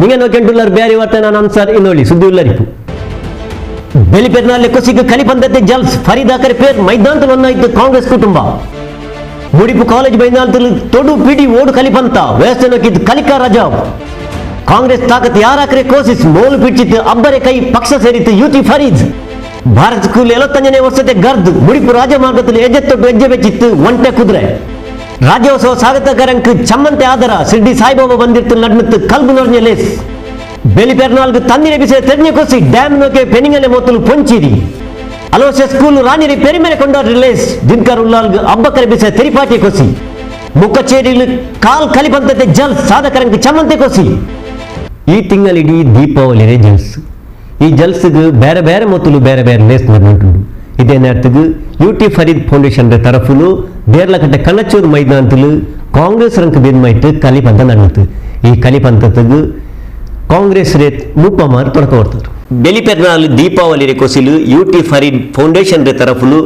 നിങ്ങൾ നോക്കിയിട്ടുള്ള ബേരി വാർത്ത അൻസാർ ഇന്നോളി സുദ്ദി ഉള്ളരിപ്പു ಬೆಲಿ ಪೆರ್ನಾಲೆ ಕೊಸಿಗೆ ಕಲಿಪಂದತೆ ಜಲ್ಸ್ ಫರೀದಾಕರೆ ಪೇರ್ ಮೈದಾನದಲ್ಲಿ ಒಂದಾಯಿತು ಕಾಂಗ್ರೆಸ್ ಕುಟುಂಬ ಮುಡಿಪು ಕಾಲೇಜ್ ಮೈದಾನದಲ್ಲಿ ತೊಡು ಪಿಡಿ ಓಡು ಕಲಿಪಂತ ವ್ಯವಸ್ಥೆನೋಕಿದ್ದು ಕಲಿಕಾ ರಜಾವ್ ಕಾಂಗ್ರೆಸ್ ತಾಕತ್ ಯಾರಾಕರೆ ಕೋಸಿಸ್ ಮೋಲು ಪಿಚ್ಚಿತ್ತು ಅಬ್ಬರೆ ಕೈ ಪಕ್ಷ ಸೇರಿತ್ತು ಯುತಿ ಫರೀದ್ ಭಾರತ ಸ್ಕೂಲ್ 75ನೇ ವರ್ಷತೆ ಗರ್ದ್ ಮುಡಿಪು ರಾಜಮಾರ್ಗದಲ್ಲಿ ಹೆಜ್ಜೆತ್ತೊಟ್ಟು ಹೆಜ್ಜೆ ಬೆಚ್ಚಿತ್ತು ಒಂಟೆ ಕುದುರೆ ರಾಜ್ಯೋತ್ಸವ ಸ್ವಾಗತಕರಂಕ್ ಚಮ್ಮಂತೆ ಆದರ ಶಿರ್ಡಿ ಸಾಯಿಬಾಬಾ ಬಂದಿತ್ತು ನಡ್ಮಿತ್ತು ಕಲ್ಬು ನೊರ್ഞ്ഞ ಲೇಸ್ ಬೆಲಿ ಪೆರ್ನಾಲ್ಗೆ ತಂದಿನ Bise ತೆರ್ഞ്ഞ Kosi dam ನೋಕೆ ಪೆನಿಂಗಲೆ ಮೊತ್ತಲು ಪೊಂಚಿರಿ ಅಲೋಸೆ school ರಾಣಿರಿ ಪೆರಿಮೆಲೆ ಕೊಂಡೋರ್ relies Dinakar ಉಲ್ಲಾಲ್ಗೆ ಅಬ್ಬಕರೆ Bise ತೆರಿಪಾಟಿ Kosi ಮುಕ್ಕಚೇರಿಲು ಕಾಲ್ ಕಲಿಪಂತತೆ ಜಲ್ಸ್ ಸಾಧಕರಂಗೆ ಚಮ್ಮಂತೆ ಕೊಸಿ ಈ ತಿಂಗಳಿಡೀ ದೀಪಾವಳಿರೇ ಜಲ್ಸ್ ಈ ಜಲ್ಸ್ಗೆ ಬೇರೆ ಬೇರೆ ಮೊತ್ತಲು ಬೇರೆ ಬೇರೆ ಲೇಸ್ ನಡ್ನುಂಟುಂಡು ಇದೇ ನೇರத்துக்கு யூடி ஃபரீத் ஃபவுண்டேஷன் ತರಫುಲು ದೇರ್ಲಕಟ್ಟೆ ಕನ್ನಚೂರು ಮೈದಾನದಲ್ಲಿ ಕಾಂಗ್ರೆಸ್ ರಂಕ್ ಬೇದ್ಮೈಟ್ ಕಲಿಪಂತ ನಡೆಯಿತು ಈ ಕಲಿಪಂತಕ್ಕೆ ಕಾಂಗ್ರೆಸ್ ರೇತ್ ಮುಪ್ಪಮಾರ್ ತೊಡಕ ಹೊಡ್ತಾರೆ ಬೆಲಿ ಪೆರ್ನಾಲ್ ದೀಪಾವಳಿ ರೆ ಕೊಸಿಲು ಯೂಟಿ ಫರೀದ್ ಫೌಂಡೇಶನ್ ರೆ ತರಫುಲು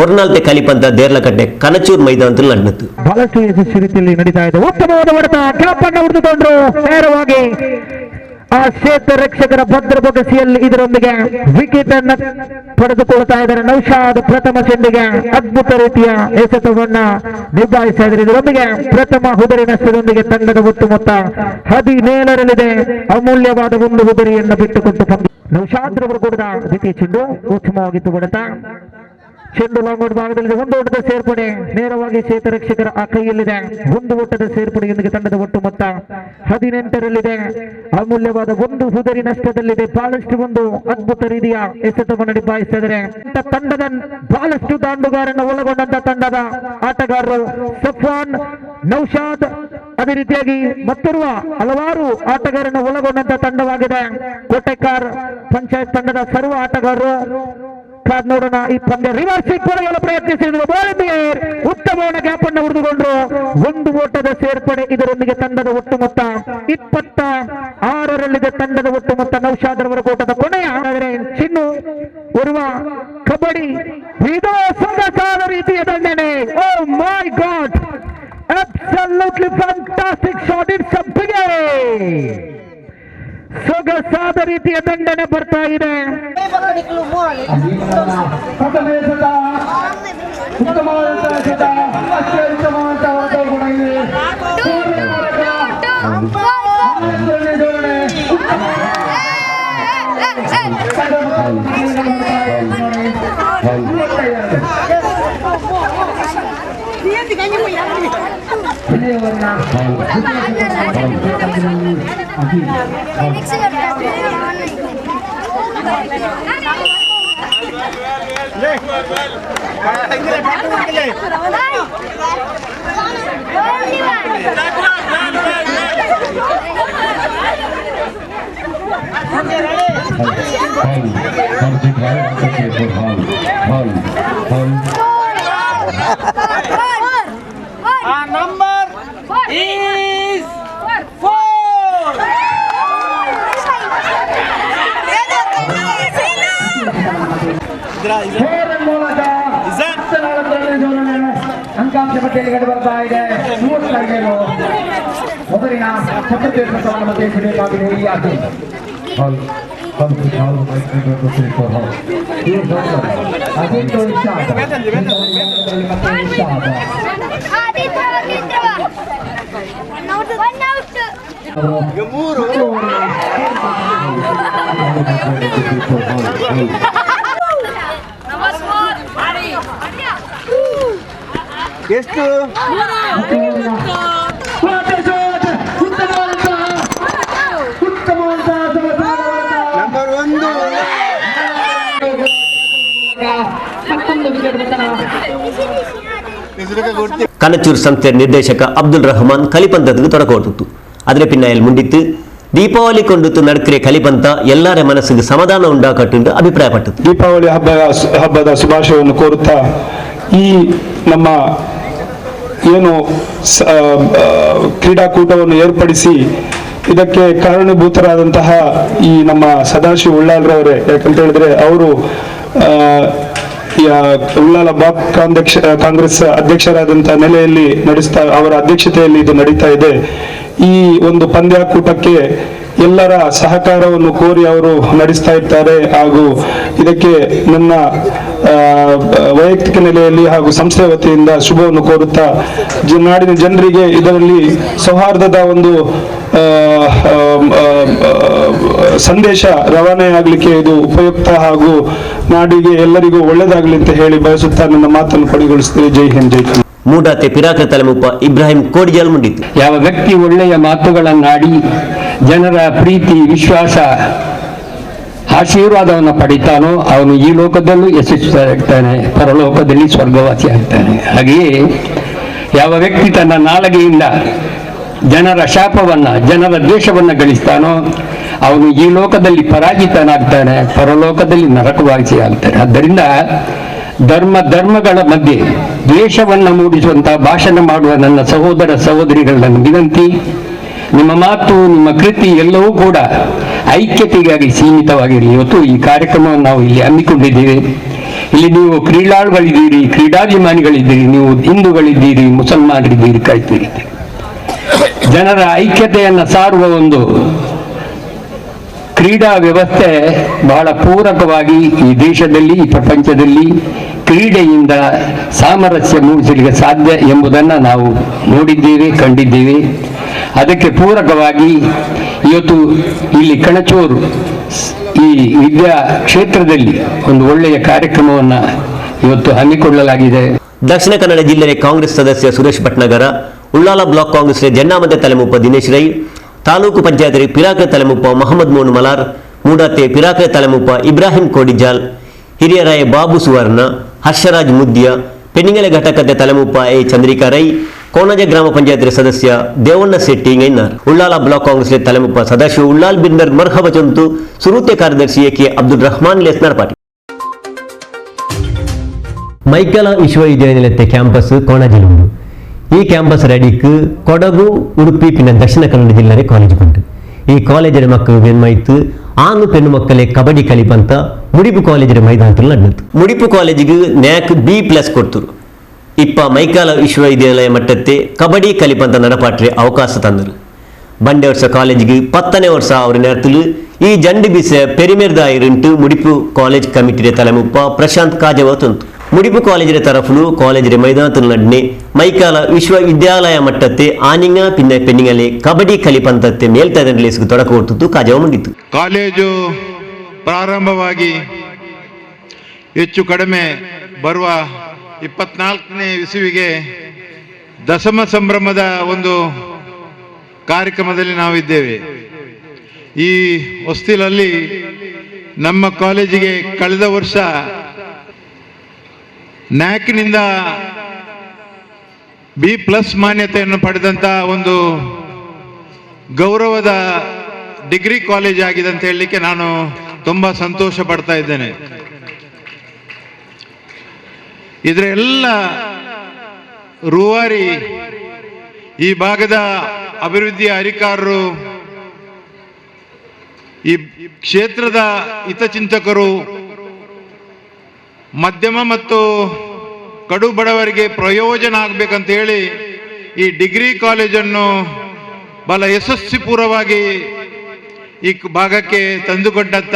ಒರ್ನಾಲ್ತೆ ಕಲಿಪಂತ ದೇರ್ಲಕಟ್ಟೆ ಕನಚೂರ್ ಮೈದಾನದಲ್ಲಿ ನಡೆಯಿತು ಬಹಳಷ್ಟು ಯಶಸ್ವಿ ರೀತಿಯಲ್ಲಿ ನಡೀತಾ ಇದೆ ಉತ್ತಮವಾದ ಹೊಡೆತ ಕೆಳಪನ್ನ ಹೊಡೆದುಕೊಂಡ್ರು ನೇರವಾಗಿ ಆ ಕ್ಷೇತ್ರ ರಕ್ಷಕರ ಭದ್ರ ಬೊಗಸಿಯಲ್ಲಿ ಇದರೊಂದಿಗೆ ವಿಕೆಟ್ ಅನ್ನು ಪಡೆದುಕೊಳ್ತಾ ಇದ್ದಾರೆ ನೌಶಾದ್ ಪ್ರಥಮ ಚೆಂಡಿಗೆ ಅದ್ಭುತ ರೀತಿಯ ಎಸೆತವನ್ನ ನಿಭಾಯಿಸ್ತಾ ಇದ್ದಾರೆ ಇದರೊಂದಿಗೆ ಪ್ರಥಮ ಹುದರಿ ನಷ್ಟದೊಂದಿಗೆ ತಂಡದ ಒಟ್ಟು ಮೊತ್ತ 17ರಲ್ಲಿದೆ ಅಮೂಲ್ಯವಾದ ಒಂದು ಹುದರಿಯನ್ನು ಬಿಟ್ಟುಕೊಟ್ಟು ಬಂದು ನೌಶಾದ್ ರವರು ಕೂಡ ದ್ವಿತೀಯ ಚೆಂಡು ಉತ್ತಮವಾಗಿತ್ತು ಹೊಡೆತ ಚೆಂಡು ಲಾಂಗ್ ಭಾಗದಲ್ಲಿದೆ ಒಂದು ಓಟದ ಸೇರ್ಪಡೆ ನೇರವಾಗಿ ಕ್ಷೇತ್ರ ರಕ್ಷಕರ ಆ ಕೈಯಲ್ಲಿದೆ ಒಂದು ಓಟದ ಸೇರ್ಪಡೆಯೊಂದಿಗೆ ತಂಡದ ಒಟ್ಟು ಮೊತ್ತ 18ರಲ್ಲಿದೆ ಅಮೂಲ್ಯವಾದ ಒಂದು ಹುದರಿ ನಷ್ಟದಲ್ಲಿದೆ ಬಹಳಷ್ಟು ಒಂದು ಅದ್ಭುತ ರೀತಿಯ ಎಸೆತವನ್ನು ನಿಭಾಯಿಸ್ತಾ ಇದ್ದಾರೆ ತಂಡದ ಬಹಳಷ್ಟು ದಾಂಡುಗಾರನ್ನು ಒಳಗೊಂಡಂತ ತಂಡದ ಆಟಗಾರರು ಸಫ್ವಾನ್ ನೌಶಾದ್ ಅದೇ ರೀತಿಯಾಗಿ ಮತ್ತೋರ್ವ ಹಲವಾರು ಆಟಗಾರನ್ನು ಒಳಗೊಂಡಂತ ತಂಡವಾಗಿದೆ ಕೋಟೆಕಾರ್ ಪಂಚಾಯತ್ ತಂಡದ ಸರ್ವ ಆಟಗಾರರು ನೋಡೋಣ ಈ ಪಂದ್ಯ ರಿವರ್ಸ್ ಪಡೆಯಲು ಪ್ರಯತ್ನಿಸಿದ್ರು ಉತ್ತಮವಾದ ಗ್ಯಾಪ್ ಅನ್ನು ಹೊಡೆದುಕೊಂಡ್ರು ಒಂದು ಓಟದ ಸೇರ್ಪಡೆ ಇದರೊಂದಿಗೆ ತಂಡದ ಒಟ್ಟು ಮೊತ್ತ 26ರಲ್ಲಿದೆ ತಂಡದ ಒಟ್ಟು ಮೊತ್ತ ನೌಶಾದ್ ರವರ ಓಟದ ಕೊನೆಯ ಚಿನ್ನು ಓರ್ವ ಕಬಡ್ಡಿ ಇದು ಸೊಗಸಾದ ರೀತಿಯ ದಂಡನೆ oh my god absolutely fantastic shot it's a big ಸೊಗಸಾದ ರೀತಿಯ ದಂಡನೆ ಬರ್ತಾ ಇದೆ number is 4. ಅಂಕಾಂಶ ಪಟ್ಟಿಯಲ್ಲಿ ಕಂಡು ಬರ್ತಾ ಇದೆ ಮೊದಲಿನ ಚತುರ್ಥ ಮತ್ತೆ ಸಿಡಬೇಕಾಗಿದೆ ಈ ಆಟೆ ಎಷ್ಟು ನಂಬರ್ 1 ಕನಚೂರ್ ಸಂಸ್ಥೆ ನಿರ್ದೇಶಕ ಅಬ್ದುಲ್ ರಹಮಾನ್ ಕಲಿಪಂತಕ್ಕೆ ತೊಡಕೊಟ್ಟಿತ್ತು ಅದರ ಪಿನ್ನಾಯಲ್ಲಿ ಮುಂದಿತ್ತು ದೀಪಾವಳಿ ಕೊಂಡುತ್ತು ನಡಕ್ರೆ ಕಲಿಪಂತ ಎಲ್ಲರ ಮನಸ್ಸಿಗೆ ಸಮಾಧಾನ ಉಂಟಾಕಟ್ಟೆಂದು ಅಭಿಪ್ರಾಯಪಟ್ಟರು. ದೀಪಾವಳಿ ಹಬ್ಬದ ಶುಭಾಶಯವನ್ನು ಕೋರುತ್ತಾ ಈ ನಮ್ಮ ಏನು ಕ್ರೀಡಾಕೂಟವನ್ನು ಏರ್ಪಡಿಸಿ ಇದಕ್ಕೆ ಕಾರಣಭೂತರಾದಂತಹ ಈ ನಮ್ಮ ಸದಾಶಿವ ಉಳ್ಳಾಲ್ರವರೇ, ಯಾಕಂತ ಹೇಳಿದ್ರೆ ಅವರು ಉಳ್ಳಾಲ ಬ್ಲಾಕ್ ಕಾಂಗ್ರೆಸ್ ಅಧ್ಯಕ್ಷರಾದಂತಹ ನೆಲೆಯಲ್ಲಿ ನಡೆಸ್ತಾ ಅವರ ಅಧ್ಯಕ್ಷತೆಯಲ್ಲಿ ಇದು ನಡೀತಾ ಇದೆ. ಈ ಒಂದು ಪಂದ್ಯಾಕೂಟಕ್ಕೆ ಎಲ್ಲರ ಸಹಕಾರವನ್ನು ಕೋರಿ ಅವರು ನಡೆಸ್ತಾ ಇರ್ತಾರೆ. ಹಾಗೂ ಇದಕ್ಕೆ ನನ್ನ ವೈಯಕ್ತಿಕ ನೆಲೆಯಲ್ಲಿ ಹಾಗೂ ಸಂಸ್ಥೆ ವತಿಯಿಂದ ಶುಭವನ್ನು ಕೋರುತ್ತಾ ನಾಡಿನ ಜನರಿಗೆ ಇದರಲ್ಲಿ ಸೌಹಾರ್ದದ ಒಂದು ಸಂದೇಶ ರವಾನೆ ಆಗಲಿಕ್ಕೆ ಇದು ಉಪಯುಕ್ತ ಹಾಗೂ ನಾಡಿಗೆ ಎಲ್ಲರಿಗೂ ಒಳ್ಳೆಯದಾಗಲಿ ಅಂತ ಹೇಳಿ ಬಯಸುತ್ತಾ ನನ್ನ ಮಾತನ್ನು ಕೊನೆಗೊಳಿಸುತ್ತೇನೆ. ಜೈ ಹಿಂದ್, ಜೈ ಕನ್ನಡ. ಮೂಡಾತೆ ಪಿರಾಕರ ತಲೆಮುಪ್ಪ ಇಬ್ರಾಹಿಂ ಕೋಡಿಜಾಲ್ ಮುಂಡಿತು. ಯಾವ ವ್ಯಕ್ತಿ ಒಳ್ಳೆಯ ಮಾತುಗಳನ್ನಾಡಿ ಜನರ ಪ್ರೀತಿ, ವಿಶ್ವಾಸ, ಆಶೀರ್ವಾದವನ್ನು ಪಡಿತಾನೋ ಅವನು ಈ ಲೋಕದಲ್ಲೂ ಯಶಸ್ವಿಯಾಗ್ತಾನೆ, ಪರಲೋಕದಲ್ಲಿ ಸ್ವರ್ಗವಾಸಿ ಆಗ್ತಾನೆ. ಹಾಗೆಯೇ ಯಾವ ವ್ಯಕ್ತಿ ತನ್ನ ನಾಲಿಗೆಯಿಂದ ಜನರ ಶಾಪವನ್ನು, ಜನರ ದ್ವೇಷವನ್ನು ಗಳಿಸ್ತಾನೋ ಅವನು ಈ ಲೋಕದಲ್ಲಿ ಪರಾಜಿತನಾಗ್ತಾನೆ, ಪರಲೋಕದಲ್ಲಿ ನರಕವಾಸಿ ಆಗ್ತಾನೆ. ಆದ್ದರಿಂದ ಧರ್ಮಗಳ ಮಧ್ಯೆ ದ್ವೇಷವನ್ನು ಮೂಡಿಸುವಂತಹ ಭಾಷಣ ಮಾಡುವ ನನ್ನ ಸಹೋದರ ಸಹೋದರಿಗಳ ನನ್ನ ವಿನಂತಿ, ನಿಮ್ಮ ಮಾತು, ನಿಮ್ಮ ಕೃತಿ ಎಲ್ಲವೂ ಕೂಡ ಐಕ್ಯತೆಗಾಗಿ ಸೀಮಿತವಾಗಿರಲಿ. ಇವತ್ತು ಈ ಕಾರ್ಯಕ್ರಮವನ್ನು ನಾವು ಇಲ್ಲಿ ಹಮ್ಮಿಕೊಂಡಿದ್ದೇವೆ. ಇಲ್ಲಿ ನೀವು ಕ್ರೀಡಾಳುಗಳಿದ್ದೀರಿ, ಕ್ರೀಡಾಭಿಮಾನಿಗಳಿದ್ದೀರಿ, ನೀವು ಹಿಂದೂಗಳಿದ್ದೀರಿ, ಮುಸಲ್ಮಾನರಿದ್ದೀರಿ, ಕ್ರೈಸ್ತರಿದ್ದೀರಿ. ಜನರ ಐಕ್ಯತೆಯನ್ನು ಸಾರುವ ಒಂದು ಕ್ರೀಡಾ ವ್ಯವಸ್ಥೆ ಬಹಳ ಪೂರಕವಾಗಿ ಈ ದೇಶದಲ್ಲಿ, ಈ ಪ್ರಪಂಚದಲ್ಲಿ ಕ್ರೀಡೆಯಿಂದ ಸಾಮರಸ್ಯ ಮೂಡಿಸಲಿಕ್ಕೆ ಸಾಧ್ಯ ಎಂಬುದನ್ನು ನಾವು ನೋಡಿದ್ದೇವೆ, ಕಂಡಿದ್ದೇವೆ. ಅದಕ್ಕೆ ಪೂರಕವಾಗಿ ಇವತ್ತು ಇಲ್ಲಿ ಕಣಚೂರು ಈ ವಿದ್ಯಾ ಕ್ಷೇತ್ರದಲ್ಲಿ ಒಂದು ಒಳ್ಳೆಯ ಕಾರ್ಯಕ್ರಮವನ್ನು ಇವತ್ತು ಹಮ್ಮಿಕೊಳ್ಳಲಾಗಿದೆ. ದಕ್ಷಿಣ ಕನ್ನಡ ಜಿಲ್ಲೆಯ ಕಾಂಗ್ರೆಸ್ ಸದಸ್ಯ ಸುರೇಶ್ ಭಟ್ನಗರ, ಉಳ್ಳಾಲ ಬ್ಲಾಕ್ ಕಾಂಗ್ರೆಸ್ ಜನ್ನಾಮದೆ ತಲೆಮುಪ್ಪ ದಿನೇಶ್ ರೈ, ತಾಲೂಕು ಪಂಚಾಯತ್ ಪಿರಾಕರ ತಲೆಮುಪ್ಪ ಮೊಹಮ್ಮದ್ ಮೋನ್ ಮಲಾರ್, ಮೂಡಾತೆ ಪಿರಾಕರ ತಲೆಮುಪ್ಪ ಇಬ್ರಾಹಿಂ ಕೋಡಿಜಾಲ್, ಹಿರಿಯರಾಯ ಬಾಬು ಸುವರ್ಣ, ಹರ್ಷರಾಜ್ ಮುದ್ಯ, ಪೆಣ್ಣಿಂಗಲೆ ಘಟಕದ ತಲೆಮುಪ್ಪ ಎ ಚಂದ್ರಿಕಾ ರೈ, ಕೋಣಜ ಗ್ರಾಮ ಪಂಚಾಯತ್ ಸದಸ್ಯ ದೇವಣ್ಣ ಶೆಟ್ಟಿ ಗೈನಾರ್, ಉಳ್ಳಾಲ ಬ್ಲಾಕ್ ಕಾಂಗ್ರೆಸ್ ತಲೆಮುಪ್ಪ ಸದಾಶಿವ ಉಳ್ಳಾಲ್ ಬಿಂದರ್ ಮರ್ಹಬ ಚಂತು, ಸುರೂತೆ ಕಾರ್ಯದರ್ಶಿ ಎ ಕೆ ಅಬ್ದುಲ್ ರಹಮಾನ್ ಲೆಸ್ನಾರ್ ಪಾಟಿ. ಮೈಕಲ ವಿಶ್ವವಿದ್ಯಾನಿಲಯത്തെ ಕ್ಯಾಂಪಸ್ ಕೋಣಜಿಲುಂಡು. ಈ ಕ್ಯಾಂಪಸ್ ರೆಡಿക്ക് ಕೊಡಗು, ಉಡುಪಿ ಪಿನ್ನ ದಕ್ಷಿಣ ಕನ್ನಡ ಜಿಲ್ಲೆಯ ಕಾಲೇಜ್ ಉಂಟು. ಈ ಕಾಲೇಜಿನ ಮಕ್ಕಳು ಬೆನ್ಮೈತು ಆಂಗು ಪೆಣ್ಣು ಮಕ್ಕಳೇ ಕಬಡ್ಡಿ ಕಲಿಪಂತ ಮುಡಿಪು ಕಾಲೇಜಿನ ಮೈದಾನದಲ್ಲಿ ನಡೆಯಿತು. ಮುಡಿಪು ಕಾಲೇಜಿಗೆ ನ್ಯಾಕ್ B+ ಕೊಡ್ತರು. ಇಪ್ಪ ಮೈಕಾಲ ವಿಶ್ವವಿದ್ಯಾಲಯ ಮಟ್ಟತ್ತೆ ಕಬಡ್ಡಿ ಕಲಿಪಂತ ನಡಪಾಟ್ರೆ ಅವಕಾಶ ತಂದರು. ಬಂಡೆ ವರ್ಷ ಕಾಲೇಜಿಗೆ 10ನೇ ವರ್ಷ ಅವರ ನೇರத்தில் ಈ ಜಂಡು ಬೀಸ ಪೆರಿಮೇರ್ದಾಯಿರುಂಟು ಮುಡಿಪು ಕಾಲೇಜ್ ಕಮಿಟಿಯ ತಲೆಮುಪ್ಪ ಪ್ರಶಾಂತ್ ಕಾಜವ ತಂತು. ಮುಡಿಪು ಕಾಲೇಜಿನ ತರಫುಲು ಕಾಲೇಜಿನ ಮೈದಾನത്തിൽ ನಡ್ನೆ ಮೈಕಾಲ ವಿಶ್ವವಿದ್ಯಾಲಯ ಮಟ್ಟತ್ತೆ ಆನಿಂಗ ಪಿನ್ನ ಪೆಣ್ಣಿಂಗಲೆ ಕಬಡ್ಡಿ ಕಲಿಪಂತತ್ತೆ ಮೇಲ್ತರಲೇಸಿಗೆ ತೊಡಕ ಕೊಟ್ಟಿತ್ತು ಕಾಜವ ಮುಂಡಿತ್ತು. ಕಾಲೇಜು ಪ್ರಾರಂಭವಾಗಿ ಹೆಚ್ಚು ಕಡಿಮೆ ಬರುವ 24ನೇ ಇಸವಿಗೆ ದಶಮ ಸಂಭ್ರಮದ ಒಂದು ಕಾರ್ಯಕ್ರಮದಲ್ಲಿ ನಾವಿದ್ದೇವೆ. ಈ ಹೊಸ್ತಿಲಲ್ಲಿ ನಮ್ಮ ಕಾಲೇಜಿಗೆ ಕಳೆದ ವರ್ಷ ನ್ಯಾಕ್ನಿಂದ B+ ಮಾನ್ಯತೆಯನ್ನು ಪಡೆದಂತ ಒಂದು ಗೌರವದ ಡಿಗ್ರಿ ಕಾಲೇಜ್ ಆಗಿದೆ ಅಂತ ಹೇಳಲಿಕ್ಕೆ ನಾನು ತುಂಬಾ ಸಂತೋಷ ಪಡ್ತಾ ಇದ್ದೇನೆ. ಇದರ ಎಲ್ಲ ರೂವಾರಿ ಈ ಭಾಗದ ಅಭಿವೃದ್ಧಿಯ ಅಧಿಕಾರರು, ಈ ಕ್ಷೇತ್ರದ ಹಿತಚಿಂತಕರು, ಮಧ್ಯಮ ಮತ್ತು ಕಡು ಬಡವರಿಗೆ ಪ್ರಯೋಜನ ಆಗಬೇಕಂತ ಹೇಳಿ ಈ ಡಿಗ್ರಿ ಕಾಲೇಜನ್ನು ಬಹಳ ಯಶಸ್ವಿಪೂರ್ವವಾಗಿ ಈ ಭಾಗಕ್ಕೆ ತಂದುಕೊಂಡಂತ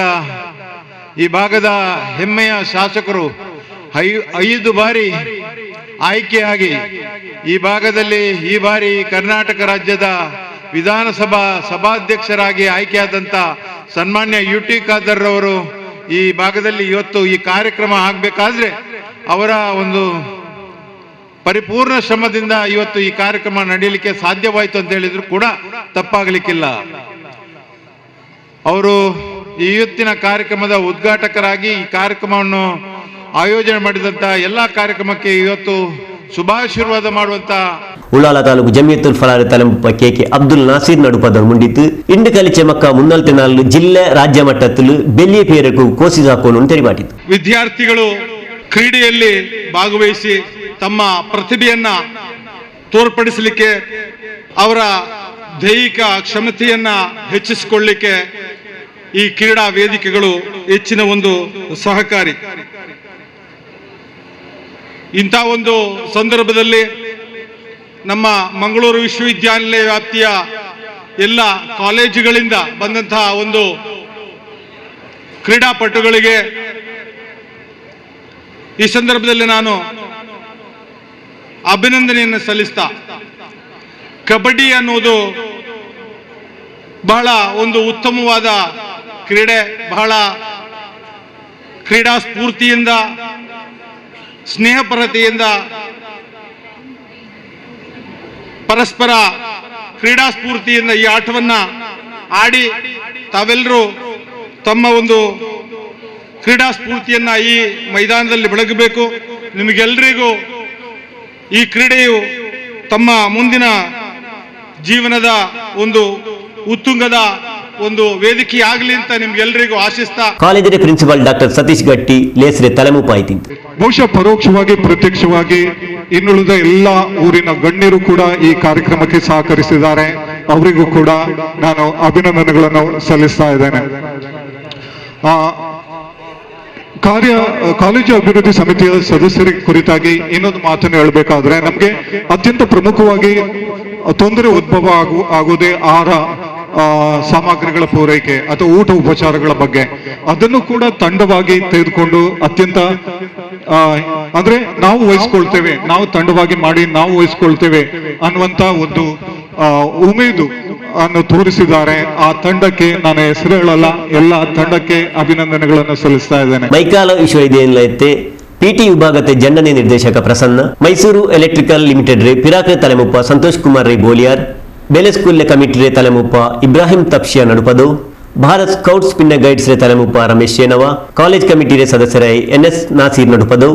ಈ ಭಾಗದ ಹೆಮ್ಮೆಯ ಶಾಸಕರು 5 ಬಾರಿ ಆಯ್ಕೆಯಾಗಿ ಈ ಭಾಗದಲ್ಲಿ ಈ ಬಾರಿ ಕರ್ನಾಟಕ ರಾಜ್ಯದ ವಿಧಾನಸಭಾ ಸಭಾಧ್ಯಕ್ಷರಾಗಿ ಆಯ್ಕೆಯಾದಂಥ ಸನ್ಮಾನ್ಯ UT ಖಾದರ್ ಅವರು ಈ ಭಾಗದಲ್ಲಿ ಇವತ್ತು ಈ ಕಾರ್ಯಕ್ರಮ ಆಗಬೇಕಾದ್ರೆ ಅವರ ಒಂದು ಪರಿಪೂರ್ಣ ಶ್ರಮದಿಂದ ಇವತ್ತು ಈ ಕಾರ್ಯಕ್ರಮ ನಡೆಯಲಿಕ್ಕೆ ಸಾಧ್ಯವಾಯಿತು ಅಂತ ಹೇಳಿದ್ರು ಕೂಡ ತಪ್ಪಾಗಲಿಕ್ಕಿಲ್ಲ. ಅವರು ಈ ಇವತ್ತಿನ ಕಾರ್ಯಕ್ರಮದ ಉದ್ಘಾಟಕರಾಗಿ ಈ ಕಾರ್ಯಕ್ರಮವನ್ನು ಆಯೋಜನೆ ಮಾಡಿದಂತ ಎಲ್ಲಾ ಕಾರ್ಯಕ್ರಮಕ್ಕೆ ಇವತ್ತು ಶುಭಾಶೀರ್ವಾದ ಮಾಡುವಂತ ಉಳ್ಳಾಲ ತಾಲೂಕು ಜಮಿಯത്തുൽ ಫಲಾಹ್ തലമുപ്പ KK അബ്ദുൽ നാസീർ നടുപ്പദർ മുണ്ടിത്ത് ഇണ്ട് കളിച്ച മക്ക മുന്നൽത്തെ നാളിൽ ജില്ലാ ರಾಜ್ಯ ಮಟ್ಟದಲ್ಲಿ ಬೆಳ್ಳಿಯ ಪೇರಕು ಕೋಸಿಸಾಕೋನು ತೆರಿಮಾಟಿತು. ವಿದ್ಯಾರ್ಥಿಗಳು ಕ್ರೀಡೆಯಲ್ಲಿ ಭಾಗವಹಿಸಿ ತಮ್ಮ ಪ್ರತಿಭೆಯನ್ನ ತೋರ್ಪಡಿಸಲಿಕ್ಕೆ, ಅವರ ದೈಹಿಕ ಕ್ಷಮತೆಯನ್ನ ಹೆಚ್ಚಿಸಿಕೊಳ್ಳಲಿಕ್ಕೆ ಈ ಕ್ರೀಡಾ ವೇದಿಕೆಗಳು ಹೆಚ್ಚಿನ ಒಂದು ಸಹಕಾರಿ. ಇಂಥ ಒಂದು ಸಂದರ್ಭದಲ್ಲಿ ನಮ್ಮ ಮಂಗಳೂರು ವಿಶ್ವವಿದ್ಯಾನಿಲಯ ವ್ಯಾಪ್ತಿಯ ಎಲ್ಲ ಕಾಲೇಜುಗಳಿಂದ ಬಂದಂತಹ ಒಂದು ಕ್ರೀಡಾಪಟುಗಳಿಗೆ ಈ ಸಂದರ್ಭದಲ್ಲಿ ನಾನು ಅಭಿನಂದನೆಯನ್ನು ಸಲ್ಲಿಸ್ತಾ, ಕಬಡ್ಡಿ ಅನ್ನುವುದು ಬಹಳ ಒಂದು ಉತ್ತಮವಾದ ಕ್ರೀಡೆ, ಬಹಳ ಕ್ರೀಡಾ ಸ್ಫೂರ್ತಿಯಿಂದ, ಸ್ನೇಹಪರತೆಯಿಂದ, ಪರಸ್ಪರ ಕ್ರೀಡಾ ಸ್ಫೂರ್ತಿಯಿಂದ ಈ ಆಟವನ್ನ ಆಡಿ ತಾವೆಲ್ಲರೂ ತಮ್ಮ ಒಂದು ಕ್ರೀಡಾ ಸ್ಫೂರ್ತಿಯನ್ನ ಈ ಮೈದಾನದಲ್ಲಿ ಬೆಳಗಬೇಕು. ನಿಮಗೆಲ್ಲರಿಗೂ ಈ ಕ್ರೀಡೆಯು ತಮ್ಮ ಮುಂದಿನ ಜೀವನದ ಒಂದು ಉತ್ತುಂಗದ ಒಂದು ವೇದಿಕೆ ಆಗಲಿ ಅಂತ ನಿಮ್ಗೆಲ್ಲರಿಗೂ ಆಶಿಸ್ತಾ ಕಾಲೇಜಿನ ಪ್ರಿನ್ಸಿಪಾಲ್ ಡಾಕ್ಟರ್ ಸತೀಶ್ ಗಟ್ಟಿ ಲೇಸರೆ ತಲೆಮುಪಾಯಿತು. ಬಹುಶಃ ಪರೋಕ್ಷವಾಗಿ ಪ್ರತ್ಯಕ್ಷವಾಗಿ ಇನ್ನುಳಿದ ಎಲ್ಲ ಊರಿನ ಗಣ್ಯರು ಕೂಡ ಈ ಕಾರ್ಯಕ್ರಮಕ್ಕೆ ಸಹಕರಿಸಿದ್ದಾರೆ. ಅವರಿಗೂ ಕೂಡ ನಾನು ಅಭಿನಂದನೆಗಳನ್ನು ಸಲ್ಲಿಸ್ತಾ ಇದ್ದೇನೆ. ಕಾಲೇಜು ಅಭಿವೃದ್ಧಿ ಸಮಿತಿಯ ಸದಸ್ಯರ ಕುರಿತಾಗಿ ಇನ್ನೊಂದು ಮಾತನ್ನು ಹೇಳಬೇಕಾದ್ರೆ, ನಮಗೆ ಅತ್ಯಂತ ಪ್ರಮುಖವಾಗಿ ತೊಂದರೆ ಉದ್ಭವ ಆಗುವುದೇ ಆಹಾರ ಸಾಮಗ್ರಿಗಳ ಪೂರೈಕೆ ಅಥವಾ ಊಟ ಉಪಚಾರಗಳ ಬಗ್ಗೆ. ಅದನ್ನು ಕೂಡ ತಂಡವಾಗಿ ತೆಗೆದುಕೊಂಡು ಅತ್ಯಂತ ಅಂದ್ರೆ ನಾವು ವಹಿಸ್ಕೊಳ್ತೇವೆ, ನಾವು ತಂಡವಾಗಿ ಮಾಡಿ ನಾವು ವಹಿಸ್ಕೊಳ್ತೇವೆ ಅನ್ನುವಂತ ಒಂದು ಉಮೇದು ಅನ್ನು ತೋರಿಸಿದ್ದಾರೆ. ಆ ತಂಡಕ್ಕೆ ನಾನು ಹೆಸರು ಹೇಳಲ್ಲ, ಎಲ್ಲ ತಂಡಕ್ಕೆ ಅಭಿನಂದನೆಗಳನ್ನು ಸಲ್ಲಿಸ್ತಾ ಇದ್ದೇನೆ. ಮೈಕಾಲ ವಿಶ್ವವಿದ್ಯಾನಿಲಯത്തെ ಪಿಟಿ ವಿಭಾಗത്തെ ಜಂಡನೆ ನಿರ್ದೇಶಕ ಪ್ರಸನ್ನ, ಮೈಸೂರು ಎಲೆಕ್ಟ್ರಿಕಲ್ ಲಿಮಿಟೆಡ್ ರೇ ಪಿರಾಕ್ರೆ ತಲೆಮುಪ್ಪ ಸಂತೋಷ್ ಕುಮಾರ್ ರೈ ಬೋಲಿಯಾರ್, ಬೇಲೆ ಸ್ಕೂಲ್ ಕಮಿಟಿ ರೇ ತಲೆಮುಪ್ಪ ಇಬ್ರಾಹಿಂ ತಪ್ಶಿಯಾ ನಡುಪದು, ಭಾರತ್ ಸ್ಕೌಟ್ಸ್ ಪಿನ್ನ ಗೈಡ್ಸ್ ರೇ ತಲೆಮುಪ್ಪ ರಮೇಶ್ ಶೇನವ, ಕಾಲೇಜ್ ಕಮಿಟಿ ರೇ ಸದಸ್ಯರಾയി ಎನ್ಎಸ್ ನಾಸೀರ್ ನಡುಪದು,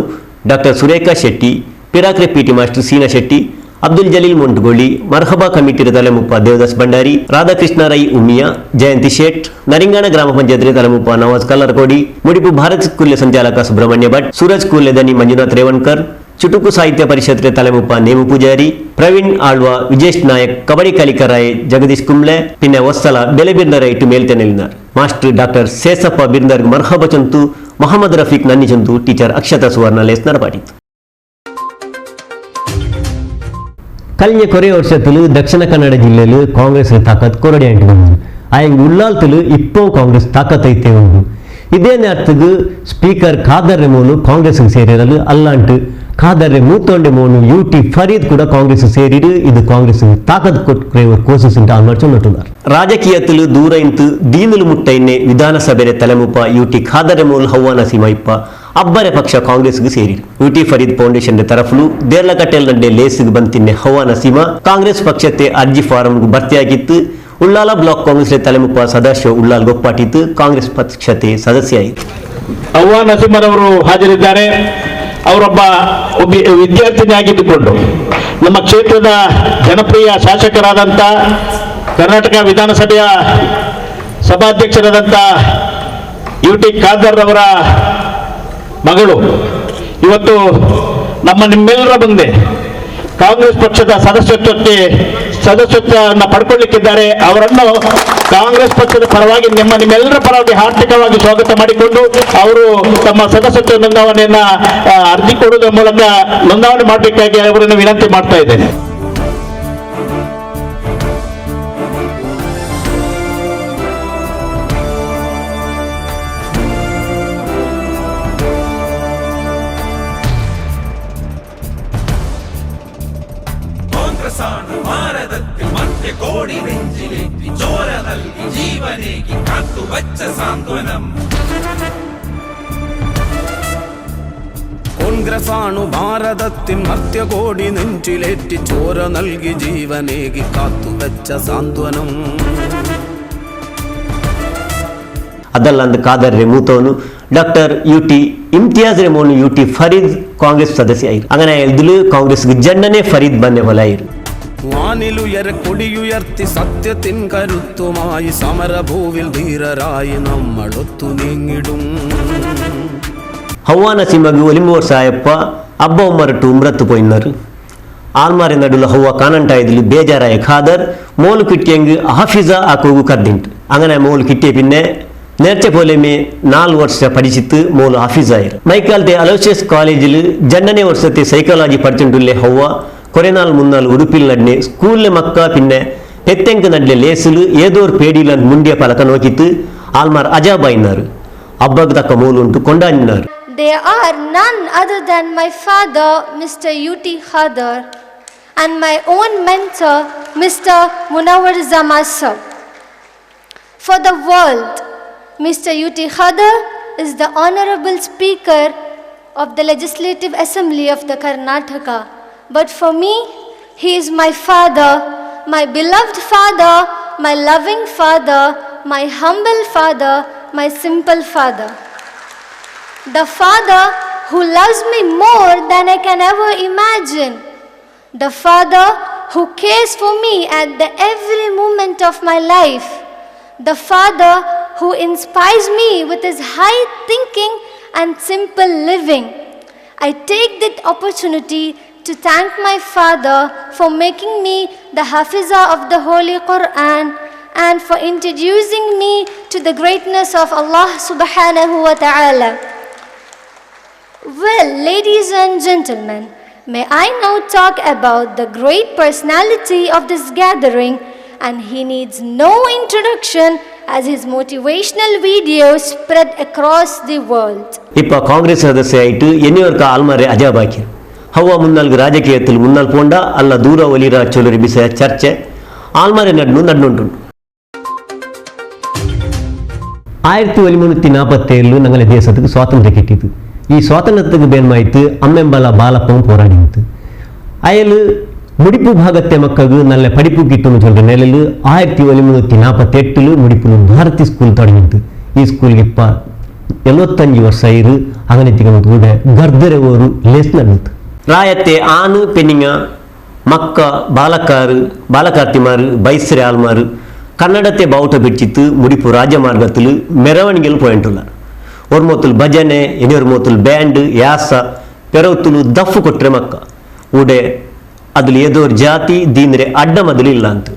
ಡಾಕ್ಟರ್ ಸುರೇಖಾ ಶೆಟ್ಟಿ, ಪಿರಾಕ್ರೆ PT master Seena Shetty, Abdul Jaleel Montugoli, Marhaba committee ತಲೆಮುಪ್ಪ ದೇವದಾಸ್ ಭಂಡಾರಿ, ರಾಧಾಕೃಷ್ಣ ರೈ ಉಮ್ಮಿಯಾ, ಜಯಂತಿ ಶೇಟ್, ನರಿಂಗಾಣ ಗ್ರಾಮ ಪಂಚಾಯತ್ ತಲೆಮುಪ್ಪ ನವಾಜ್ ಕಲ್ಲರ್ಕೋಡಿ, ಮುಡಿಪು ಭಾರತ್ ಸ್ಕೂಲ್ ಸಂಚಾಲಕ ಸುಬ್ರಹ್ಮಣ್ಯ ಭಟ್, ಸೂರಜ್ ಸ್ಕೂಲ್ ದನಿ ಮಂಜುನಾಥ್ ರೇವಣ್ಕರ್, ಚುಟುಕು ಸಾಹಿತ್ಯ ಪರಿಷತ್ ತಲೆಮುಪ್ಪ ನೇಮು ಪೂಜಾರಿ, ಪ್ರವೀಣ್ ಆಳ್ವ, ವಿಜೇಶ್ ನಾಯಕ್, ಕಬಡ್ಡಿ ಕಲಿಕರಾಯ್ ಜಗದೀಶ್ ಕುಂಬ್ಳೆ, ಪಿನ್ನ ಒಸ್ಸಲ ಬೆಲೆ ಬಿರ್ನರ ಇಟ್ಟು ಮೇಲ್ತೆನೆಲಿನಾರ್ ಮಾಸ್ಟರ್ ಡಾಕ್ಟರ್ ಸೇಸಪ್ಪ ಬಿರ್ನರ್ಗ್ ಮರ್ಹಬ ಚಂತು, ಮೊಹಮ್ಮದ್ ರಫೀಕ್ ನನ್ನಿ ಚಂತು, ಟೀಚರ್ ಅಕ್ಷತಾ ಸುವರ್ಣ ಲೇಸ್ ನರಪಾಡಿತು. കഴിഞ്ഞ കുറേ വർഷത്തിൽ ദക്ഷിണ കന്നഡ ജില്ലയിൽ കോൺഗ്രസ് താക്കത്ത് കൊറടിയായിട്ട് വന്നു. അയങ്ക് ഉള്ളാലത്തിൽ ഇപ്പോൾ കോൺഗ്രസ് താക്കത്തೈತೆ ಉಂಟು. ಇದೇ നേരത്തേക്ക് ಸ್ಪೀಕರ್ ಖಾದರ್ ರೆಮೋನು ಕಾಂಗ್ರೆಸ್ ಸೇರಿರಲು ಅಲ್ಲಾಂಟು ಖಾದರ್ ಮೂತೊಂಡೆ ಮೋನು ಯುಟಿ ಫರೀದ್ ಕೂಡ ಕಾಂಗ್ರೆಸ್ ಸೇರಿರು. ಇದು ಕಾಂಗ್ರೆಸ್ ತಾಕತ್ ಕೊಟ್ಟರೆ ಕೋಸಸ್ ಆಲೋಚನೆಟ್ಟುన్నారు. ರಾಜಕೀಯത്തിൽ ದೂರ ಇಂತು ದೀನುಲು ಮುಟ್ಟೈನೆ ವಿಧಾನಸಭೆ ತಲೆಮುಪ್ಪ ಯುಟಿ ಖಾದರ್ ರೆಮೋಲ್ ಹವ್ವಾ ನಸೀಮ ಇಪ್ಪ ಅಬ್ಬರೆ ಪಕ್ಷ ಕಾಂಗ್ರೆಸ್ಗೆ ಸೇರಿರು. ಯುಟಿ ಫರೀದ್ ಫೌಂಡೇಶನ್ ತರಫಲು ದೇರ್ಲಕಟ್ಟೆಲ್ ನಂಡೆ ಲೇಸ್ಗೆ ಬಂತಿನ್ನೆ ಹವ್ವಾ ನಸೀಮ ಕಾಂಗ್ರೆಸ್ ಪಕ್ಷತೆ ಅರ್ಜಿ ಫಾರಂಗೆ ಭರ್ತಿಯಾಗಿತ್ತು. ಉಳ್ಳಾಲ ಬ್ಲಾಕ್ ಕಾಂಗ್ರೆಸ್ ತಲೆಮುಪ್ಪ ಸದಾಶಿವ ಉಳ್ಳಾಲ್ ಗೊಪ್ಪಾಟಿತ್ತು ಕಾಂಗ್ರೆಸ್ ಪಕ್ಷತೆ ಸದಸ್ಯ ಆಯಿತು. ಹವ್ವಾ ನಸೀಮರವರು ಹಾಜರಿದ್ದಾರೆ. ಅವರೊಬ್ಬ ವಿದ್ಯಾರ್ಥಿನಿಯಾಗಿದ್ದುಕೊಂಡು ನಮ್ಮ ಕ್ಷೇತ್ರದ ಜನಪ್ರಿಯ ಶಾಸಕರಾದಂಥ ಕರ್ನಾಟಕ ವಿಧಾನಸಭೆಯ ಸಭಾಧ್ಯಕ್ಷರಾದಂಥ ಯುಟಿ ಖಾದರ್ ಅವರ ಮಗಳು ಇವತ್ತು ನಿಮ್ಮೆಲ್ಲರ ಮುಂದೆ ಕಾಂಗ್ರೆಸ್ ಪಕ್ಷದ ಸದಸ್ಯತ್ವವನ್ನು ಪಡ್ಕೊಳ್ಳಿಕ್ಕಿದ್ದಾರೆ. ಅವರನ್ನು ಕಾಂಗ್ರೆಸ್ ಪಕ್ಷದ ಪರವಾಗಿ ನಿಮ್ಮೆಲ್ಲರ ಪರವಾಗಿ ಹಾರ್ದಿಕವಾಗಿ ಸ್ವಾಗತ ಮಾಡಿಕೊಂಡು ಅವರು ತಮ್ಮ ಸದಸ್ಯತ್ವ ನೋಂದಾವಣೆಯನ್ನ ಅರ್ಜಿ ಕೊಡುವುದರ ಮೂಲಕ ನೋಂದಾವಣೆ ಮಾಡಬೇಕಾಗಿ ಅವರನ್ನು ವಿನಂತಿ ಮಾಡ್ತಾ ಇದ್ದೇನೆ. കോൺഗ്രസാണു ഭാരതത്തിൻ മർത്യകോടി നെഞ്ചിലേറ്റി ചോര നൽകി ജീവനേകി കാത്തുവെച്ച സാന്ത്വനം. ಅದಲ್ಲಂದು ಖಾದರ್ ರೆ ಮೂತವನು ಡಾಕ್ಟರ್ ಯುಟಿ ಇಮ್ತಿಯಾಜ್ ರೆಮೋನು ಯುಟಿ ಫರೀದ್ ಕಾಂಗ್ರೆಸ್ ಸದಸ್ಯ ಆಯಿರು. അങ്ങനെ ഇതില് കോൺഗ്രസ് ജണ്ടനെ ഫരീദ് ബന്നെ പോലായിരു. വാനിലുയര കൊടിയുയർത്തി സത്യത്തിൻ കരുത്തുമായി സമരഭൂവിൽ ധീരരായി നമ്മളൊത്തു നീങ്ങിടും. ಹವ್ವಾ ನಸೀಮಗ್ ಒಲಿಂಬು ವರ್ಷ ಆಯಪ್ಪ ಅಬ್ಬ ಒಮ್ಮರಟ್ಟು ಉಮ್ರತ್ತು ಪೋಯಿನರು. ಆಲ್ಮಾರಿ ನಡುಲ ಹವ್ವ ಕಾನಂಟಾಯದಲ್ಲಿ ಬೇಜಾರಾಯ ಖಾದರ್ ಮೋಲು ಕಿಟ್ಟಿಯಂಗ್ ಹಾಫಿಜಾ ಆಕೋಗು ಕರ್ದಿಂಟು. അങ്ങനെ മോൾ കിട്ടിയ പിന്നെ നേരത്തെ പോലെ 4 വർഷം പഠിച്ചിട്ട് മോൾ ഹാഫിസായി. മൈക്കാലത്തെ അലോഷ്യസ് കോളേജിൽ ജണ്ടനെ വർഷത്തെ സൈക്കോളജി പഠിച്ചിട്ടുള്ള ഹവ്വ കുറേ നാൾ മുന്നാൾ ഉടുപ്പിൽ നടന്ന് സ്കൂളിലെ മക്ക പിന്നെ తెత్తెంక నడ్లే లేసులు ఏదోర్ పేడీలను ముండే పలక నోకితు ఆల్మార్ అజాబైనారు అబ్బకు తక్క మూలుంటూ కొండాన్నారు. They are none other than my father, Mr. U.T. Khadar, and my own mentor, Mr. Munawar Zaman sir. For the world, Mr. U.T. Khadar is the Honorable Speaker of the Legislative Assembly of the Karnataka. But for me, he is my father, my beloved father, my loving father, my humble father, my simple father. The father who loves me more than I can ever imagine. The father who cares for me at the every moment of my life. The father who inspires me with his high thinking and simple living. I take that opportunity to thank my father for making me the Hafizah of the Holy Quran and for introducing me to the greatness of Allah subhanahu wa ta'ala. Well, ladies and gentlemen, may I now talk about the great personality of this gathering, and he needs no introduction as his motivational videos spread across the world. இப்ப காங்கிரஸ் சதஸ்யாயிட்டு என்னையோர்க்க ஆல்மாரே அஜாபாக்கி ಹವ್ವ ಮುನ್ನಾಲ್ಕು ರಾಜಕೀಯത്തിൽ ಮುನ್ನಾಲ್ ಪೋಂಡ ಅಲ್ಲ ದೂರ ಒಲಿರ ಚೊಲರಿ ಬಿಸ ಚರ್ಚೆ ಆಲ್ಮಾರೆ ನಡುನುಂಟು 1347 ഞങ്ങളെ ദേശத்துக்கு സ്വാതന്ത്ര്യം കിട്ടിയത്. ഈ സ്വാതന്ത്ര്യத்துக்கு ಬೇನ್ಮಾಯಿತು ಅಮ್ಮೆಂಬಲ ಬಾಲಪ್ಪಂ போராடினது. ಅಯಲು ಮುಡಿಪು ಭಾಗത്തെ ಮಕ್ಕಳು நல்ல படிப்பு கிட்டுன்னு சொல்ற நிலையில் 1348 ಮುಡಿಪು ಭಾರತಿ ಸ್ಕೂಲ್ தொடங்கிது. ಈ ಸ್ಕೂಲ್ಗೆ 75 ವರ್ಷ ಇರು ಅಗಣಿತಿಗೆ ಕೂಡ ಗರ್ದರೆ ಓರು ಲೇಸ್ ನಡೆಯಿತು. ರಾಯತ್ತೆ ಆನು ಪೆನ್ನಿಂಗ ಮಕ್ಕ ಬಾಲಕಾರ್ತಿಮಾರು ಬೈಸ್ರೆ ಆಲ್ಮಾರು ಕನ್ನಡತೆ ಬಾವುಟ ಬಿಚ್ಚಿತ್ತು ಮುಡಿಪು ರಾಜಮಾರ್ಗത്തിൽ ಮೆರವಣಿಗೆಲು ಪೋಯಿಂಟುಲ್ಲಾರು. ஒரு மொத்தல் பஜனை இன்னொரு மொத்தல் பேண்டு யாச பெறவுத்துಲು ದಫ್ಫು ಕೊಟ್ಟರೆ ಮಕ್ಕ ಉಡೆ ಅದಲ್ಲಿ ಏದೋ ಜಾತಿ ದೀಂದ್ರೆ ಅಡ್ಡ ಮೊದಲು ಇಲ್ಲ ಅಂತ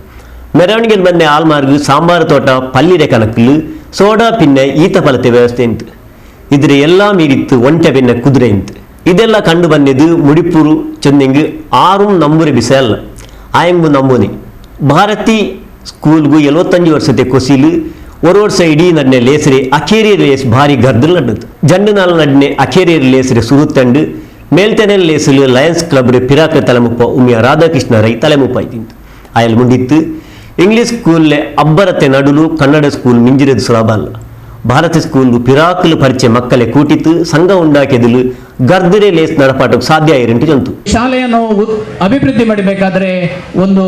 ಮೆರವಣಿಗೆಯಲ್ಲಿ ಬಂದ ಆಲ್ಮಾರ್ಗು ಸಾಂಬಾರು ತೋಟ ಪಲ್ಲಿರೆ ಕಣಕ್ಕಲು ಸೋಡಾ ಪಿನ್ನೆ ಈತ ಫಲತೆ ವ್ಯವಸ್ಥೆ ಅಂತ ಇದ್ರೆ ಎಲ್ಲ ಮೀರಿತ್ತು ಒಂಟೆ ಪಿನ್ನೆ ಕುದುರೆ ಅಂತ ಇದೆಲ್ಲ ಕಂಡು ಬಂದಿದ್ದು ಮುಡಿಪುರು ಚಂದಿಂಗ್ ಆರು ನಂಬೂರಿ ಬಿಸ ಅಲ್ಲ ಆಯಂಗು ನಂಬೂನಿ ಭಾರತಿ ಸ್ಕೂಲ್ಗೂ 75 ವರ್ಷತೆ ಕೊಸಿಲು ஒரு ವರ್ಷ ಇಡೀ ನಡ್ನೆ ಲೇಸರೆ ಅಖೇರಿಯ ಲೇಸ್ ಭಾರಿ ಗರ್ದಲ್ ನಡ್ದು ಜಂಡು ನಾಲ್ ನಡ್ನೆ ಅಖೇರಿಯ ಲೇಸರೆ ಸುರುತ್ತಂಡು ಮೇಲ್ತೆನೆ ಲೇಸಲು ಲಯನ್ಸ್ ಕ್ಲಬ್ ಪಿರಾಕ ತಲೆಮುಪ್ಪ ಉಮ್ಮಿಯ ರಾಧಾಕೃಷ್ಣ ರೈ ತಲೆಮುಪ್ಪ ಇದ್ದಿಂತು ಆಯಲ್ ಮುಂದಿತ್ತು ಇಂಗ್ಲಿಷ್ ಸ್ಕೂಲ್ಲೆ ಅಬ್ಬರತೆ ನಡುಲು ಕನ್ನಡ ಸ್ಕೂಲ್ ಮಿಂಜಿರದು ಸುಲಭ ಅಲ್ಲ ಭಾರತ ಸ್ಕೂಲ್ ಪಿರಾಕಲು ಪರಿಚಯ ಮಕ್ಕಳೇ ಕೂಟಿತ್ತು ಸಂಘ ಉಂಡಾಕೆದಲು ಗರ್ದರೆ ಲೇಸ್ ನಡಪಾಟಕ್ಕೆ ಸಾಧ್ಯ ಇರಂಟು ಜಂತು ಶಾಲೆಯನ್ನು ಅಭಿವೃದ್ಧಿ ಮಾಡಬೇಕಾದ್ರೆ ಒಂದು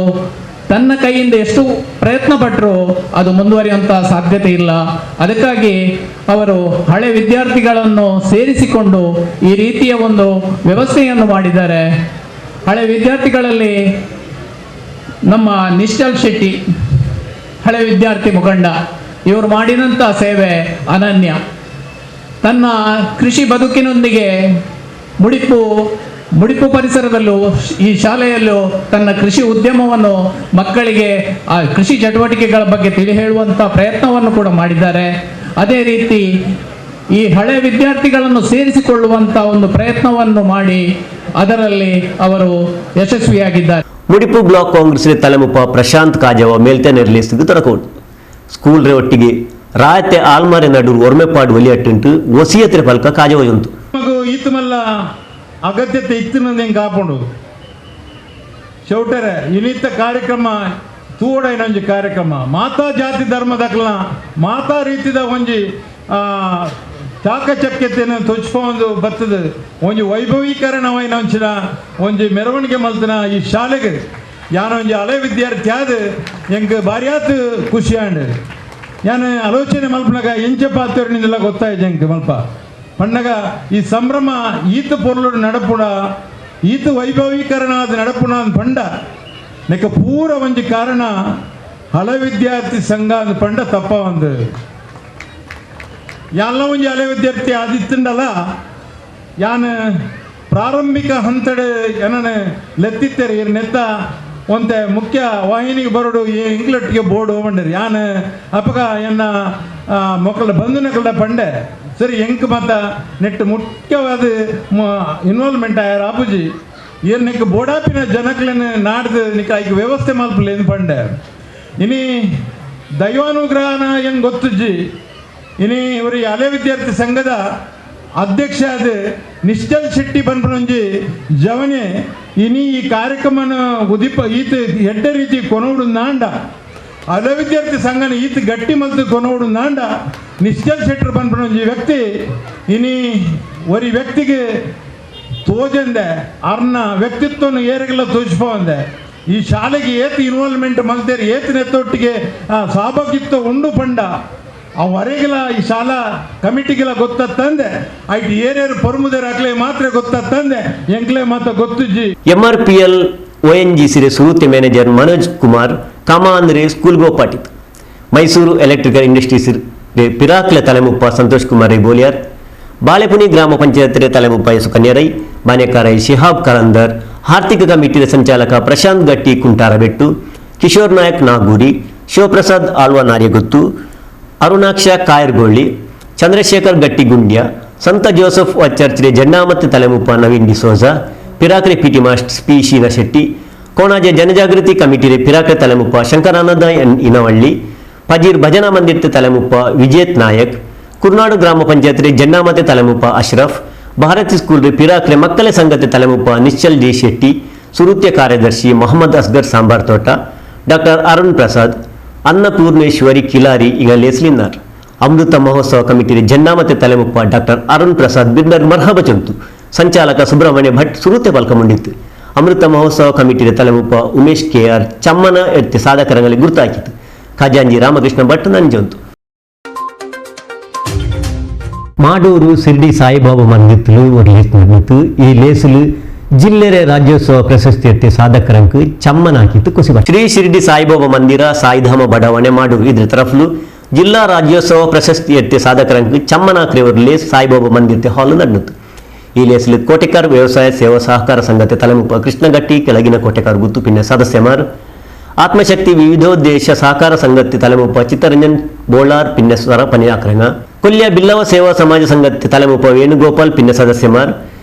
ತನ್ನ ಕೈಯಿಂದ ಎಷ್ಟು ಪ್ರಯತ್ನ ಪಟ್ಟರು ಅದು ಮುಂದುವರಿಯುವಂಥ ಸಾಧ್ಯತೆ ಇಲ್ಲ. ಅದಕ್ಕಾಗಿ ಅವರು ಹಳೆ ವಿದ್ಯಾರ್ಥಿಗಳನ್ನು ಸೇರಿಸಿಕೊಂಡು ಈ ರೀತಿಯ ಒಂದು ವ್ಯವಸ್ಥೆಯನ್ನು ಮಾಡಿದ್ದಾರೆ. ಹಳೆ ವಿದ್ಯಾರ್ಥಿಗಳಲ್ಲಿ ನಮ್ಮ ನಿಶ್ಚಲ್ ಶೆಟ್ಟಿ ಹಳೆ ವಿದ್ಯಾರ್ಥಿ ಮುಖಂಡ, ಇವರು ಮಾಡಿದಂಥ ಸೇವೆ ಅನನ್ಯ. ತನ್ನ ಕೃಷಿ ಬದುಕಿನೊಂದಿಗೆ ಮುಡಿಪು ಪರಿಸರದಲ್ಲೂ ಈ ಶಾಲೆಯಲ್ಲೂ ತನ್ನ ಕೃಷಿ ಉದ್ಯಮವನ್ನು ಮಕ್ಕಳಿಗೆ ಆ ಕೃಷಿ ಚಟುವಟಿಕೆಗಳ ಬಗ್ಗೆ ತಿಳಿ ಹೇಳುವಂಥ ಪ್ರಯತ್ನವನ್ನು ಕೂಡ ಮಾಡಿದ್ದಾರೆ. ಅದೇ ರೀತಿ ಈ ಹಳೆ ವಿದ್ಯಾರ್ಥಿಗಳನ್ನು ಸೇರಿಸಿಕೊಳ್ಳುವಂಥ ಒಂದು ಪ್ರಯತ್ನವನ್ನು ಮಾಡಿ ಅದರಲ್ಲಿ ಅವರು ಯಶಸ್ವಿಯಾಗಿದ್ದಾರೆ. ಮುಡಿಪು ಬ್ಲಾಕ್ ಕಾಂಗ್ರೆಸ್ ತಲೆಮುಪ್ಪ ಪ್ರಶಾಂತ್ ಕಾಜವ ಮೇಲ್ತೆನೆ ರಿಲೀಸ್ಗೆ ತೊಡಕೊಂಡು ಸ್ಕೂಲ್ ರೇ ಒಟ್ಟಿಗೆ ರಾಯತೆ ಆಲ್ಮಾರೆ ನಡು ಒರ್ಮೆಪಾಡು ಒಲಿಯಟ್ಟುಂಟು ಒಸಿಯತ್ರ ಫಲಕ ಕಾಜವ ಜಂತು ಈತಮಲ್ಲ ಅಗತ್ಯತೆ ಇತ್ತಿನಂದು ಕಾಪುಂಡು ಶೌಟರೆ ಇನ್ನಿತ್ತ ಕಾರ್ಯಕ್ರಮ ತೂಡೈನ ಒಂಜಿ ಕಾರ್ಯಕ್ರಮ ಮಾತಾ ಜಾತಿ ಧರ್ಮದಕ್ಲ ಮಾತಾ ರೀತಿದ ಒಂಜಿ ಚಾಕಚಕ್ಯತೆಯನ್ನು ತೊಚ್ಕೊಂಡು ಬರ್ತದೆ. ಒಂಜಿ ವೈಭವೀಕರಣವೈನ ಒಂಚಿನ ಒಂಜಿ ಮೆರವಣಿಗೆ ಮಲ್ತನ ಈ ಶಾಲೆಗೆ ಯಾನೊಂಜಿ ಹಳೆ ವಿದ್ಯಾರ್ಥಿ ಆದ ಎಂಗೆ ಬಾರಿಯಾತ್ ಖುಷಿ ಆಂಡ್ ಯಾನು ಆಲೋಚನೆ ಮಲ್ಪನಾಗ ಎಂಚೆ ಪಾತ್ರೆಲ್ಲ ಗೊತ್ತಾಯ್ತು ಎಂಗೆ ಮಲ್ಪ ಪಣ್ಣಗ ಈ ಸಂಭ್ರಮ ಈತ ಪೊರ್ಲು ನಡಪುಣ ಈತ ವೈಭವೀಕರಣ ಅದು ನಡಪುಣ ಅಂದ್ ಪಂಡ ನೆಕ್ಕ ಪೂರ ಒಂಜಿ ಕಾರಣ ಹಳೆ ವಿದ್ಯಾರ್ಥಿ ಸಂಘ ಅಂದ್ ಪಂಡ ತಪ್ಪ ಒಂದು ಎಲ್ಲ ಒಂಜಿ ಹಳೆ ವಿದ್ಯಾರ್ಥಿ ಆದಿತ್ತಂಡಲ್ಲ ಯಾನು ಪ್ರಾರಂಭಿಕ ಹಂತಡೆ ಏನನೆ ಲೆತ್ತಿತ್ತೇರಿ ನೆತ್ತ ಒಂತೆ ಮುಖ್ಯ ವಾಹಿನಿಗೆ ಬರೋಡು ಇಂಗ್ಲಟ್ಗೆ ಬೋರ್ಡ್ ಹೋಗ್ಬಂಡ್ರಿ ಯಾನು ಅಪಗ ಎನ್ನ ಮಕ್ಕಳ ಬಂಧುನಕಳ ಪಂಡೆ ಸರಿ ಎಂಕ್ ಮತ್ತ ನೆಟ್ಟು ಮುಖ್ಯವಾದ ಇನ್ವಾಲ್ವ್ಮೆಂಟ್ ಆಯ್ಯಾರ ಆಪುಜಿ ಏನು ನೆಕ್ ಬೋಡಾಪಿನ ಜನಕ್ಲೇನು ನಾಡ್ದು ನಿಕ್ಕ ಈಗ ವ್ಯವಸ್ಥೆ ಮಲ್ಪಲೇನು ಪಂಡೆ ಇನಿ ದೈವಾನುಗ್ರಹನ ಹೆಂಗೆ ಗೊತ್ತಜ್ಜಿ ಇನಿ ಇವರು ಹಳೆ ವಿದ್ಯಾರ್ಥಿ ಸಂಘದ ಅಧ್ಯಕ್ಷ ಆದ ನಿಶ್ಚಲ್ ಶೆಟ್ಟಿ ಬಂದ್ರಂಜಿ ಜವನೆ ಇನಿ ಈ ಕಾರ್ಯಕ್ರಮನ ಉದಿಪ ಈತ ಎಡ್ಡ ರೀತಿ ಕೊನೋಡು ನಾಂಡ ಹಳೆ ವಿದ್ಯಾರ್ಥಿ ಸಂಘನ ಈತ ಗಟ್ಟಿ ಮಲ್ತು ಕೊನೋಡು ನಾಂಡ ನಿಶ್ಚಲ್ ಶೆಟ್ಟರ್ ಬಂದ್ರಂಜಿ ವ್ಯಕ್ತಿ ಇನಿ ಒರಿ ವ್ಯಕ್ತಿಗೆ ತೋಜಂದೆ ಅರ್ನ ವ್ಯಕ್ತಿತ್ವನ ಏರಿಗೆಲ್ಲ ತೋಚಿಪೋಂದೆ ಈ ಶಾಲೆಗೆ ಏತ್ ಇನ್ವಾಲ್ವ್ಮೆಂಟ್ ಮಲ್ತೇರಿ ಏತಿನೆತ್ತೊಟ್ಟಿಗೆ ಸಹಭಾಗಿತ್ವ ಉಂಡು ಪಂಡ ಅವರೆಗೆಲ್ಲ ಈ ಶಾಲಾ ಕಮಿಟಿಗೆಲ್ಲ ಗೊತ್ತಂದೆ ಐಟಿ ಏರಿಯರು ಪೊರ್ಮುದೇರು ಅಕ್ಲೆ ಮಾತ್ರ ಗೊತ್ತಂದೆ ಎಂಕ್ಲೆ ಮಾತ್ರ ಗೊತ್ತುಜ್ಜಿ. MRPL ONGC ಸುರುತಿ ಮ್ಯಾನೇಜರ್ ಮನೋಜ್ ಕುಮಾರ್ ಕಾಮ ಅಂದರೆ ಸ್ಕೂಲ್ ಗೋಪಾಟಿತ್ ಮೈಸೂರು ಎಲೆಕ್ಟ್ರಿಕಲ್ ಇಂಡಸ್ಟ್ರೀಸ್ ಪಿರಾಕ್ಲೆ ತಲೆಮುಪ್ಪ ಸಂತೋಷ್ ಕುಮಾರ್ ಬೋಲಿಯಾರ್ ಬಾಳೆಪುನಿ ಗ್ರಾಮ ಪಂಚಾಯತ್ ತಲೆಮುಪ್ಪ ಸುಕನ್ಯರೈ ಬಾನೆಕಾರೈ ಶಿಹಾಬ್ ಕರಂದರ್ ಆರ್ಥಿಕ ಕಮಿಟಿಯ ಸಂಚಾಲಕ ಪ್ರಶಾಂತ್ ಗಟ್ಟಿ ಕುಂಟಾರಬೆಟ್ಟು ಕಿಶೋರ್ ನಾಯಕ್ ನಾಗೂರಿ ಶಿವಪ್ರಸಾದ್ ಆಳ್ವ ನಾರ್ಯಗುತ್ತು ಅರುಣಾಕ್ಷ ಕಾಯರ್ಗೊಳ್ಳಿ ಚಂದ್ರಶೇಖರ್ ಗಟ್ಟಿ ಗುಂಡ್ಯ ಸಂತ ಜೋಸಫ್ ಚರ್ಚ್ರೆ ಜನ್ನಾಮತ್ ತಲೆಮುಪ್ಪ ನವೀನ್ ಡಿಸೋಜಾ ಪಿರಾಕ್ರೆ PT master P Sheena Shetty Konaje Janajagruti ಕಮಿಟಿರೆ ಪಿರಾಕ್ರೆ ತಲೆಮುಪ್ಪ ಶಂಕರಾನಂದ ಎನ್ ಇನವಳ್ಳಿ ಪಜೀರ್ ಭಜನಾ ಮಂದಿರ್ತೆ ತಲೆಮುಪ್ಪ ವಿಜೇತ್ ನಾಯಕ್ ಕುರ್ನಾಡು ಗ್ರಾಮ ಪಂಚಾಯತ್ರೆ ಜನ್ನಾಮತೆ ತಲೆಮುಪ್ಪ ಅಶ್ರಫ್ ಭಾರತಿ ಸ್ಕೂಲ್ ಪಿರಾಕ್ರೆ ಮಕ್ಕಳ ಸಂಘತೆ ತಲೆಮುಪ್ಪ ನಿಶ್ಚಲ್ ಡಿ ಶೆಟ್ಟಿ ಸುರುತ್ಯ ಕಾರ್ಯದರ್ಶಿ ಮೊಹಮ್ಮದ್ ಅಸ್ಗರ್ ಸಾಂಬಾರ್ ತೋಟ ಡಾಕ್ಟರ್ ಅರುಣ್ ಪ್ರಸಾದ್ ಅನ್ನಪೂರ್ಣೇಶ್ವರಿ ಕಿಲಾರಿ ಈಗ ಲೇಸ್ಲಿನಾರ್ ಅಮೃತ ಮಹೋತ್ಸವ ಕಮಿಟಿ ಜನ್ನಾಮತೆ ತಲೆಮುಪ್ಪ ಡಾಕ್ಟರ್ ಅರುಣ್ ಪ್ರಸಾದ್ ಬಿರ್ನರ್ ಮರ್ಹಬ ಚಂತು ಸಂಚಾಲಕ ಸುಬ್ರಹ್ಮಣ್ಯ ಭಟ್ ಸುರುತೆ ಪಲ್ಕಮುಂಡಿತ್ತು ಅಮೃತ ಮಹೋತ್ಸವ ಕಮಿಟಿ ತಲೆಮುಪ್ಪ ಉಮೇಶ್ KR ಚಮ್ಮನ ಎತ್ತಿ ಸಾಧಕರಂಗಲ್ಲಿ ಗುರುತಾಕಿತು ಖಜಾಂಜಿ ರಾಮಕೃಷ್ಣ ಭಟ್ ನಂಜಂತು ಮಾಡೂರು ಶಿರ್ಡಿ ಸಾಯಿಬಾಬಾ ಮಂದಿರத்தில் ஒரு லேஸ் நடந்து ಈ ಲೇಸಲು ಜಿಲ್ಲೆರೆ ರಾಜ್ಯೋತ್ಸವ ಪ್ರಶಸ್ತಿ ಎತ್ತಿ ಸಾಧಕರಂಕು ಚಮ್ಮನಾಕಿತ್ತು ಕುಸಿಬ ಶ್ರೀ ಶಿರ್ಡಿ ಸಾಯಿಬಾಬಾ ಮಂದಿರ ಸಾಯಿಧಾಮ ಬಡಾವಣೆ ಮಾಡೂರು ಇದ್ರ ತರಫ್ಲು ಜಿಲ್ಲಾ ರಾಜ್ಯೋತ್ಸವ ಪ್ರಶಸ್ತಿ ಎತ್ತಿ ಸಾಧಕರಂಕು ಚಮ್ಮನಾಕ್ರೆ ஒரு ಲೇಸ್ ಸಾಯಿಬಾಬಾ ಮಂದಿರತೆ ಹಾಲ್ ನಡೆಯಿತು ಈ ಲೇಸಲು ಕೋಟೆಕಾರ್ ವ್ಯವಸಾಯ ಸೇವಾ ಸಹಕಾರ ಸಂಘತೆ ತಲೆಮುಪ್ಪ ಕೃಷ್ಣಗಟ್ಟಿ ಕೆಳಗಿನ ಕೋಟೆಕಾರ್ ಗುತ್ತು ಪಿನ್ನ ಸದಸ್ಯಮಾರು ಆತ್ಮಶಕ್ತಿ ವಿವಿಧೋದ್ದೇಶ ಸಹಕಾರ ಸಂಘತೆ ತಲೆಮುಪ್ಪ ಚಿತ್ತರಂಜನ್ ಬೋಳಾರ್ ಪಿನ್ನ ಸ್ವರ ಪನಿಯಾಕ್ರಂಗ ಕೊಲ್ಯ ಬಿಲ್ಲವ ಸೇವಾ ಸಮಾಜ ಸಂಘತೆ ತಲೆಮುಪ್ಪ ವೇಣುಗೋಪಾಲ್ ಪಿನ್ನ ಸದಸ್ಯಮಾರ್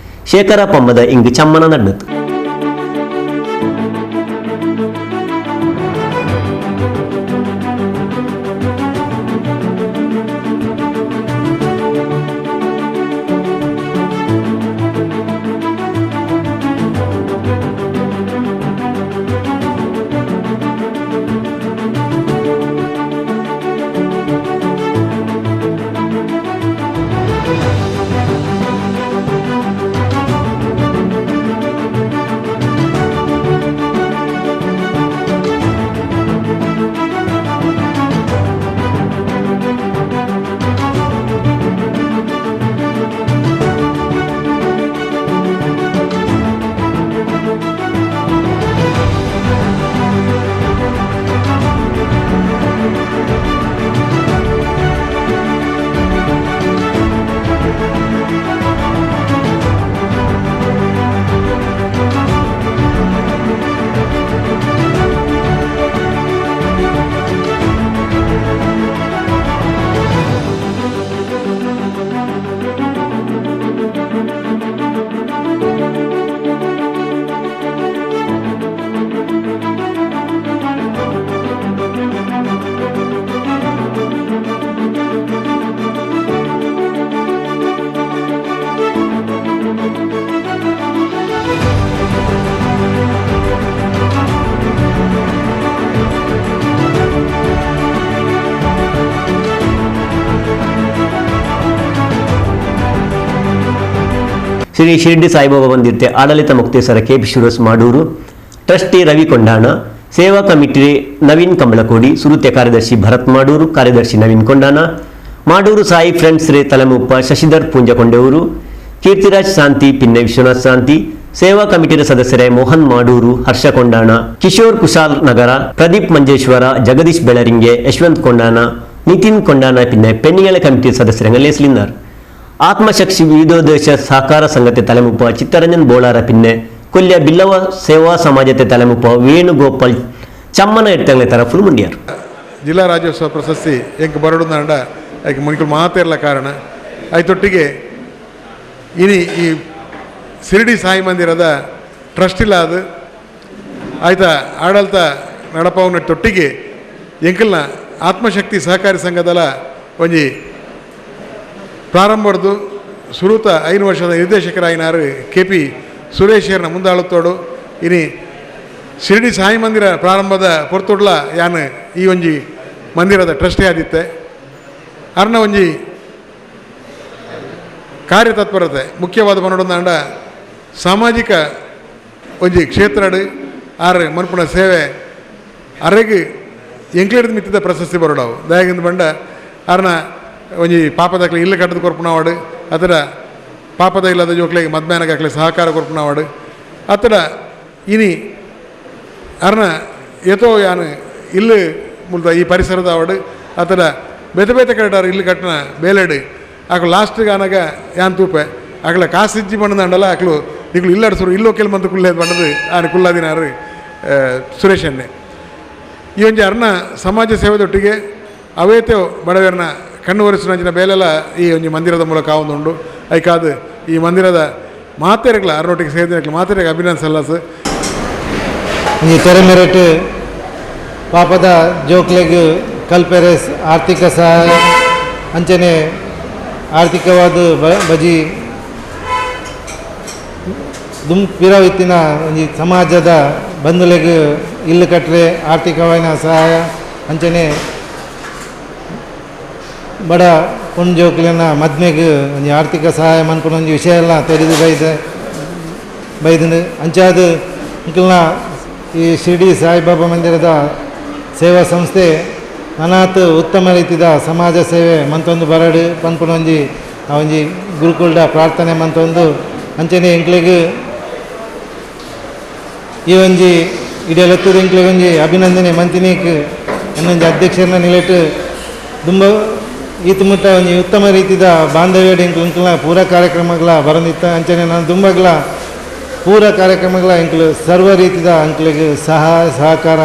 ಶೇಖರ ಪಮ್ಮದ ಇಂಗು ಚಮ್ಮನ ನಡೆಯಿತು ಶ್ರೀ ಶಿರ್ಡಿ ಸಾಯಿಬಾಬಾ ಮಂದಿರತೆ ಆಡಳಿತ ಮುಕ್ತೇಸರ KP ಶಿರೋಸ್ ಮಾಡೂರು ಟ್ರಸ್ಟಿ ರವಿ ಕೊಂಡಾಣ ಸೇವಾ ಕಮಿಟಿ ನವೀನ್ ಕಂಬಳಕೋಡಿ ಸುರುತ್ಯ ಕಾರ್ಯದರ್ಶಿ ಭರತ್ ಮಾಡೂರು ಕಾರ್ಯದರ್ಶಿ ನವೀನ್ ಕೊಂಡಾಣ ಮಾಡೂರು ಸಾಯಿ ಫ್ರೆಂಡ್ಸ್ ರೇ ತಲೆಮುಪ್ಪ ಶಶಿಧರ್ ಪೂಂಜಕೊಂಡೆವರು ಕೀರ್ತಿರಾಜ್ ಶಾಂತಿ ಪಿನ್ನೆ ವಿಶ್ವನಾಥ್ ಶಾಂತಿ ಸೇವಾ ಕಮಿಟಿಯ ಸದಸ್ಯರೇ ಮೋಹನ್ ಮಾಡೂರು ಹರ್ಷ ಕೊಂಡಾಣ ಕಿಶೋರ್ ಕುಶಾಲ್ ನಗರ ಪ್ರದೀಪ್ ಮಂಜೇಶ್ವರ ಜಗದೀಶ್ ಬೆಳರಿಂಗೆ ಯಶವಂತ್ ಕೊಂಡಾಣ ನಿತಿನ್ ಕೊಂಡಾಣ ಪಿನ್ನೆ ಪೆನ್ನಿಗಳ ಕಮಿಟಿ ಸದಸ್ಯರಂಗ ಲೇಸ್ಲಿನಾರ್ ಆತ್ಮಶಕ್ತಿ ವಿವಿಧೋದ್ದೇಶ ಸಹಕಾರ ಸಂಘತೆ ತಲೆಮುಪ್ಪ ಚಿತ್ತರಂಜನ್ ಬೋಳಾರ ಪಿನ್ನೆ ಕೊಲ್ಯ ಬಿಲ್ಲವ ಸೇವಾ ಸಮಾಜತೆ ತಲೆಮುಪ್ಪ ವೇಣುಗೋಪಾಲ್ ಚಮ್ಮನ ಎಟ್ಟಂಗ್ಲೆ ತರಫುಲ್ ಮುಂಡಿಯಾರು ಜಿಲ್ಲಾ ರಾಜ್ಯೋತ್ಸವ ಪ್ರಶಸ್ತಿ ಎಂಕ್ ಬರಡುಂದಾಂಡ ಅದಕ್ಕೆ ಮುನಿಕಲು ಮಾತಿರಲ ಕಾರಣ ಆಯ್ತೊಟ್ಟಿಗೆ ಇನಿ ಈ ಶಿರ್ಡಿ ಸಾಯಿ ಮಂದಿರದ ಟ್ರಸ್ಟ್ ಇಲ್ಲ ಅದು ಆಯ್ತಾ ಆಡಳಿತ ನಡಪವನ ತೊಟ್ಟಿಗೆ ಎಂಕಲ್ನ ಆತ್ಮಶಕ್ತಿ ಸಹಕಾರಿ ಸಂಘದಲ್ಲ ಒಂಜಿ ಪ್ರಾರಂಭದ್ದು ಸುರೂತ 5 ವರ್ಷದ ನಿರ್ದೇಶಕರಾಯಿನಾರು KP ಸುರೇಶರ್ನ ಮುಂದಾಳುತ್ತೋಡು ಇನಿ ಶಿರಡಿ ಸಾಯಿ ಮಂದಿರ ಪ್ರಾರಂಭದ ಪೊರ್ತುಡ್ಲ ಯಾನು ಈ ಒಂಜಿ ಮಂದಿರದ ಟ್ರಸ್ಟಿ ಆದಿತ್ತೆ ಅರ್ನ ಒಂಜಿ ಕಾರ್ಯತತ್ಪರತೆ ಮುಖ್ಯವಾದ ಪನೊಡಂದಾಂಡ ಸಾಮಾಜಿಕ ಒಂಜಿ ಕ್ಷೇತ್ರಡು ಆರು ಮನ್ಪುನ ಸೇವೆ ಅರೆಗೆ ಎಂಕ್ಲೇಡ್ ಮಿತ್ತಿದ ಪ್ರಶಸ್ತಿ ಬರೋಡವು ದಯಾಗಿಂದ ಬಂಡ ಅರ್ನ ಒಂಜಿ ಪಾಪದಾಕ್ಲೆ ಇಲ್ಲ ಕಟ್ಟದ ಕೊರ್ಪುನವಾಡು ಅದರ ಪಾಪದ ಇಲ್ಲದ ಜೋಕ್ಲೆಗೆ ಮದ್ಮ್ಯಾನಗಾಕ್ಲೆ ಸಹಕಾರ ಕೊರ್ಪುನವಾಡು ಅತ್ತಡ ಇನಿ ಅರ್ನ ಏತೋ ಯಾನು ಇಲ್ಲಿ ಮುಲ್ದ ಈ ಪರಿಸರದ ಅವಡು ಅತ್ತಡ ಬೇತೆ ಬೇತೆ ಕರೆಟಾರು ಇಲ್ಲಿ ಕಟ್ಟನ ಬೇಲೆಡು ಆಕಳು ಲಾಸ್ಟ್ಗೆ ಆನಾಗ ಯಾನ್ ತೂಪೆ ಆಕಳ ಕಾಸಿಜ್ಜಿ ಬಣ್ಣದಂಡಲ್ಲ ಆಕಳು ನಿಗಳು ಇಲ್ಲಾಡ್ಸೋರು ಇಲ್ಲೋ ಕೆಲ್ ಮಂತ್ ಕುಲ್ಲೇದು ಬಣ್ಣದು ಆನೆ ಕುಲ್ಲಾದಿನಾರು ಸುರೇಶನ್ನೇ ಈ ಒಂಜಿ ಅರ್ನ ಸಮಾಜ ಸೇವೆದೊಟ್ಟಿಗೆ ಅವೇತೋ ಬಡವರನ್ನ ಕಣ್ಣು ಒರೆಸಿನ ಬೇಲೆಲ್ಲ ಈ ಒಂಜಿ ಮಂದಿರದ ಮೂಲಕ ಆವೊಂದುಂಡು ಐಕಾದ ಈ ಮಂದಿರದ ಮಾತೆರೆಗಳ ಅರ್ನೊಟ್ಟಿಗೆ ಸೇರಿದ ಮಾತೆರೆಗೆ ಅಭಿನಂದನೆ ಸಲ್ಲಸ್ ಈ ತೆರೆಮೆರೆಟ್ಟು ಪಾಪದ ಜೋಕ್ಲೆಗ್ ಕಲ್ಪೆರೆಸ್ ಆರ್ಥಿಕ ಸಹಾಯ ಅಂಚನೆ ಆರ್ಥಿಕವಾದ ಬಜಿ ಪಿರವಿತ್ತಿನ ಒಂಜಿ ಸಮಾಜದ ಬಂಧುಲೆಗ್ ಇಲ್ಲು ಕಟ್ಟರೆ ಆರ್ಥಿಕವಾದ ಸಹಾಯ ಅಂಚನೆ ಬಡ ಪುಂಜೋಕ್ಲಿನ ಮದ್ಮೆಗೆ ಒಂಜಿ ಆರ್ಥಿಕ ಸಹಾಯ ಮನ್ಪುನ ಒಂಜಿ ವಿಷಯ ಎಲ್ಲ ತೆರೆದು ಬೈದು ಅಂಚಾದ ಇಂಕಲ್ನ ಈ ಶಿರಡಿ ಸಾಯಿಬಾಬಾ ಮಂದಿರದ ಸೇವಾ ಸಂಸ್ಥೆ ಅನಾಥ ಉತ್ತಮ ರೀತಿಯ ಸಮಾಜ ಸೇವೆ ಮಂತೊಂದು ಬರಡು ಪನ್ಪುನ ಒಂಜಿ ಗುರುಕುಲ್ಡ ಪ್ರಾರ್ಥನೆ ಮಂತೊಂದು ಅಂಚನೆ ಇಂಕ್ಲೆಗ್ ಈ ಒಂಜಿ ಇಡೀ ಇಂಕ್ಲೆಗ್ ಒಂಜಿ ಅಭಿನಂದನೆ ಮಂತಿನಿಕ್ ಇನ್ನೊಂದು ಅಧ್ಯಕ್ಷರನ್ನ ನಿಲೆಟ್ಟು ತುಂಬ ಈತ ಮುಟ್ಟ ಒಂಜಿ ಉತ್ತಮ ರೀತಿಯ ಬಾಂಧವ್ಯ ಇಂಕ್ಲ ಪೂರ ಕಾರ್ಯಕ್ರಮಗಳ ಬರಂದಿತ್ತ ಅಂಚನೆ ನಾನು ತುಂಬಗಳ ಪೂರ ಕಾರ್ಯಕ್ರಮಗಳ ಇಂಕ್ಲು ಸರ್ವ ರೀತಿಯ ಅಂಕ್ಲಿಗೆ ಸಹಕಾರ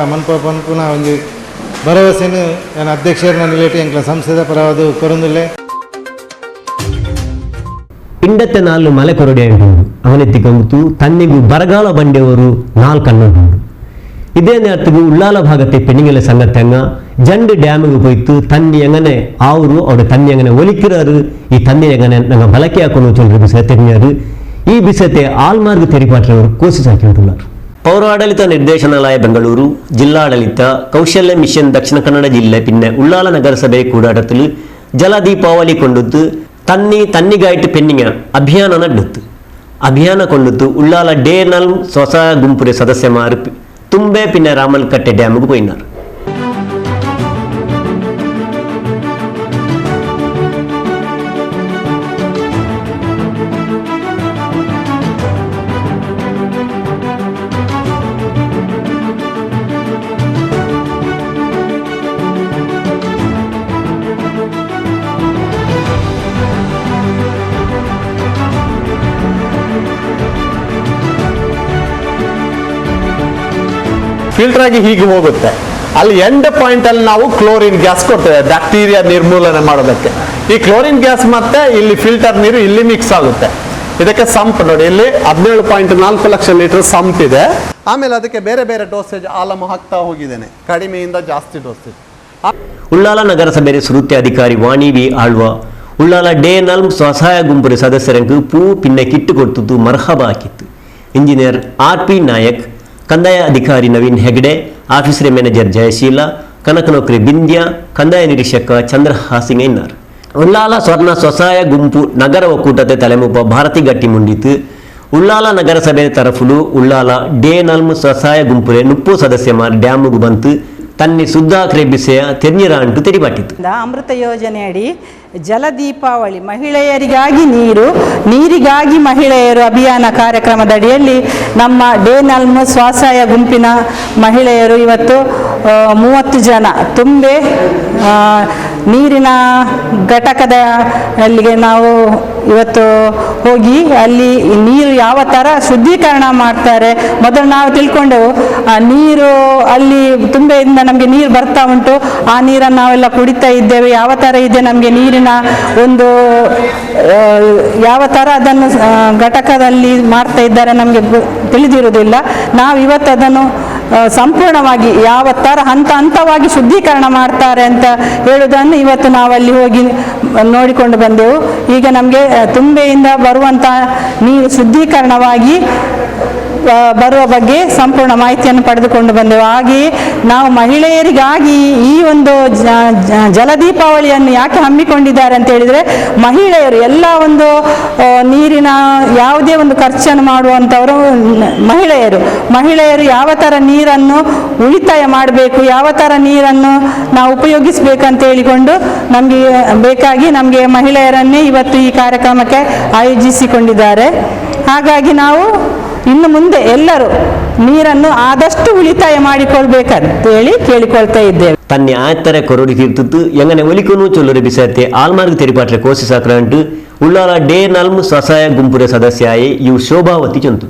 ಪನ್ಪುನ ಒಂಜಿ ಭರವಸೆನು ನಾನು ಅಧ್ಯಕ್ಷರನ್ನ ನಿಲೆಟ್ಟು ಇಂಕ್ಲ ಸಂಸ್ಥೆದ ಪರವಾದ ಕೊರೊಂದುಲ್ಲೆ ಇಂಡತ್ತೆ ನಾಲ್ಕು ಮಲೆ ಕೊರಡೆ ಉಂಟು ಅವನೆತ್ತಿಕೊಂಬುತ್ತು ತನ್ನಿಗೂ ಬರಗಾಲ ಬಂಡೆಯವರು 4 ಅನ್ನುಂಟು ಇದೇ ನೇರத்துக்கு ಉಳ್ಳಾಲ ಭಾಗത്തെ പെണ്ണുങ്ങളെ ಸಂಗತಂಗ ಜಂಡ್ ಡ್ಯಾಮಿಗೆ ಹೋಯ್ತು ತನ್ನಿ ಎಂಗನೆ ಅವರು ಅವರ ತನ್ನಿ ಎಂಗನೆ ಒಲಿಕ್ಕಿರಾರು ಈ ತನ್ನಿ ಎಂಗನೆ ನಂಗೆ ಬಳಕೆ ಹಾಕೊಂಡು ಚೊಲ್ರಿ ಬಿಸ ತೆರಿಯಾರು ಈ ಬಿಸತೆ ಆಲ್ಮಾರ್ಗ್ ತೆರಿಪಾಟ್ರವರು ಕೋಸಿಸ್ ಹಾಕಿಂಟುಳ್ளார் ಪೌರಾಡಳಿತ ನಿರ್ದೇಶನಾಲಯ ಬೆಂಗಳೂರು ಜಿಲ್ಲಾಡಳಿತ ಕೌಶಲ್ಯ ಮಿಷನ್ ದಕ್ಷಿಣ ಕನ್ನಡ ಜಿಲ್ಲೆ പിന്നെ ಉಳ್ಳಾಲ ನಗರಸಭೆ ಕೂಡಾಟത്തിൽ ಜಲ ದೀಪಾವಳಿ ಕೊಂಡುತ್ತು ತನ್ನಿಗಾಯ್ತು ಪೆಣ್ಣಿಂಗ ಅಭಿಯಾನ ನಡೆದು ಅಭಿಯಾನ ಕೊಂಡುತ್ತು ಉಳ್ಳಾಲ ಡೇನಲ್ ಸ್ವಸಹಾಯ ಗುಂಪುರ ಸದಸ್ಯಮಾರು ತುಂಬೆ പിന്നെ ರಾಮಲ್ಕಟ್ಟೆ ಡ್ಯಾಮ್ಗೆ പോയിനാർ ಫಿಲ್ಟರ್ ಆಗಿ ಹೀಗೆ ಹೋಗುತ್ತೆ ಅಲ್ಲಿ ಎಂಡ್ ಪಾಯಿಂಟ್ ಅಲ್ಲಿ ನಾವು ಕ್ಲೋರಿನ್ ಗ್ಯಾಸ್ ಕೊಡ್ತೇವೆ ಬ್ಯಾಕ್ಟೀರಿಯಾ ನಿರ್ಮೂಲನೆ ಮಾಡೋದಕ್ಕೆ ಈ ಕ್ಲೋರಿನ್ ಗ್ಯಾಸ್ ಮತ್ತೆ ಇಲ್ಲಿ ಫಿಲ್ಟರ್ ನೀರು ಇಲ್ಲಿ ಮಿಕ್ಸ್ ಆಗುತ್ತೆ ಇದಕ್ಕೆ ಸಂಪ್ ನೋಡಿ ಇಲ್ಲಿ 17.4 ಲಕ್ಷ ಲೀಟರ್ ಸಂಪ್ ಇದೆ ಆಮೇಲೆ ಅದಕ್ಕೆ ಬೇರೆ ಬೇರೆ ಡೋಸೇಜ್ ಆಲಮು ಹಾಕ್ತಾ ಹೋಗಿದ್ದೇನೆ ಕಡಿಮೆಯಿಂದ ಜಾಸ್ತಿ ಡೋಸೇಜ್ ಉಳ್ಳಾಲ ನಗರಸಭೆ ಸುರುತ್ಯ ಅಧಿಕಾರಿ ವಾಣಿ ವಿ ಆಳ್ವ ಉಳ್ಳಾಲ ಡೇನಲ್ ಸ್ವಸಹಾಯ ಗುಂಪುರ ಸದಸ್ಯರಂಗೆ ಪೂ ಪಿನ್ನ ಕಿಟ್ಟು ಕೊಡ್ತದ್ದು ಮರ್ಹಬ ಹಾಕಿತ್ತು ಇಂಜಿನಿಯರ್ RP ನಾಯಕ್ ಕಂದಾಯ ಅಧಿಕಾರಿ ನವೀನ್ ಹೆಗ್ಡೆ ಆಫೀಸರ್ ಮ್ಯಾನೇಜರ್ ಜಯಶೀಲ ಕನಕನೌಕರಿ ಬಿಂದ್ಯ ಕಂದಾಯ ನಿರೀಕ್ಷಕ ಚಂದ್ರಹಾಸಿಂಗ್ ಎನ್ನಾರ್ ಉಳ್ಳಾಲ ಸ್ವರ್ಣ ಸ್ವಸಹಾಯ ಗುಂಪು ನಗರ ಒಕ್ಕೂಟತೆ ತಲೆಮುಪ್ಪ ಭಾರತಿ ಗಟ್ಟಿ ಮುಂಡಿತು ಉಳ್ಳಾಲ ನಗರಸಭೆ ತರಫುಲು ಉಳ್ಳಾಲ ಡೇನಲ್ಮ್ ಸ್ವಸಹಾಯ ಗುಂಪುರೆ 30 ಸದಸ್ಯಮಾರ್ ಡ್ಯಾಮ್ಗೆ ಬಂತು ತನ್ನಿ ಸುದ್ದಾಕ್ರೆ ಬಿಸೆಯ ತೆರ್ನಿರಾಂಟು ತೆರಿಪಟ್ಟಿತು ಅಮೃತ ಯೋಜನೆಯಡಿ ಜಲ ದೀಪಾವಳಿ ಮಹಿಳೆಯರಿಗಾಗಿ ನೀರಿಗಾಗಿ ಮಹಿಳೆಯರು ಅಭಿಯಾನ ಕಾರ್ಯಕ್ರಮದ ಅಡಿಯಲ್ಲಿ ನಮ್ಮ ಡೇನಲ್ಮ್ ಸ್ವಸಹಾಯ ಗುಂಪಿನ ಮಹಿಳೆಯರು ಇವತ್ತು 30 ಜನ ತುಂಬೆ ನೀರಿನ ಘಟಕದ ಅಲ್ಲಿಗೆ ನಾವು ಇವತ್ತು ಹೋಗಿ ಅಲ್ಲಿ ನೀರು ಯಾವ ಥರ ಶುದ್ಧೀಕರಣ ಮಾಡ್ತಾರೆ ಮೊದಲು ನಾವು ತಿಳ್ಕೊಂಡೆವು ನೀರು ಅಲ್ಲಿ ತುಂಬೆಯಿಂದ ನಮಗೆ ನೀರು ಬರ್ತಾ ಉಂಟು ಆ ನೀರನ್ನು ನಾವೆಲ್ಲ ಕುಡಿತಾ ಇದ್ದೇವೆ ಯಾವ ಥರ ಇದೆ ನಮಗೆ ನೀರಿನ ಒಂದು ಯಾವ ಥರ ಅದನ್ನು ಘಟಕದಲ್ಲಿ ಮಾಡ್ತಾ ಇದ್ದಾರೆ ನಮಗೆ ತಿಳಿದಿರುವುದಿಲ್ಲ ನಾವು ಇವತ್ತು ಅದನ್ನು ಸಂಪೂರ್ಣವಾಗಿ ಯಾವ ಥರ ಹಂತವಾಗಿ ಶುದ್ಧೀಕರಣ ಮಾಡ್ತಾರೆ ಅಂತ ಹೇಳುವುದನ್ನು ಇವತ್ತು ನಾವಲ್ಲಿ ಹೋಗಿ ನೋಡಿಕೊಂಡು ಬಂದೆವು. ಈಗ ನಮಗೆ ತುಂಬೆಯಿಂದ ಬರುವಂಥ ನೀರು ಶುದ್ಧೀಕರಣವಾಗಿ ಬರುವ ಬಗ್ಗೆ ಸಂಪೂರ್ಣ ಮಾಹಿತಿಯನ್ನು ಪಡೆದುಕೊಂಡು ಬಂದೆವು. ಹಾಗೆಯೇ ನಾವು ಮಹಿಳೆಯರಿಗಾಗಿ ಈ ಒಂದು ಜಲದೀಪಾವಳಿಯನ್ನು ಯಾಕೆ ಹಮ್ಮಿಕೊಂಡಿದ್ದಾರೆ ಅಂತ ಹೇಳಿದರೆ, ಮಹಿಳೆಯರು ಎಲ್ಲ ಒಂದು ನೀರಿನ ಯಾವುದೇ ಒಂದು ಖರ್ಚನ್ನು ಮಾಡುವಂಥವರು ಮಹಿಳೆಯರು ಯಾವ ಥರ ನೀರನ್ನು ಉಳಿತಾಯ ಮಾಡಬೇಕು, ಯಾವ ಥರ ನೀರನ್ನು ನಾವು ಉಪಯೋಗಿಸಬೇಕಂತ ಹೇಳಿಕೊಂಡು ನಮಗೆ ಮಹಿಳೆಯರನ್ನೇ ಇವತ್ತು ಈ ಕಾರ್ಯಕ್ರಮಕ್ಕೆ ಆಯೋಜಿಸಿಕೊಂಡಿದ್ದಾರೆ. ಹಾಗಾಗಿ ನಾವು ಇನ್ನು ಮುಂದೆ ಎಲ್ಲರೂ ನೀರನ್ನು ಆದಷ್ಟು ಉಳಿತಾಯ ಮಾಡಿಕೊಳ್ಬೇಕಂತೇಳಿ ಕೇಳಿಕೊಳ್ತಾ ಇದ್ದೇವೆ. തന്നെ ആയത്തര കൊറോടി തീർത്തിട്ട് എങ്ങനെ ഒലിക്കുന്നു ചൊല്ലൊരു വിഷയത്തെ ആൽമാർക്ക് തെരിപ്പാട്ടിലെ കോശി സാക്രാണ്ട് ഉള്ളാല ഡേ നൽമു സ്വസഹായ ಗುಂಪುರ ಸದಸ್ಯಾಯಿ ಇವು ಶೋಭಾವತಿ ಚಂತು.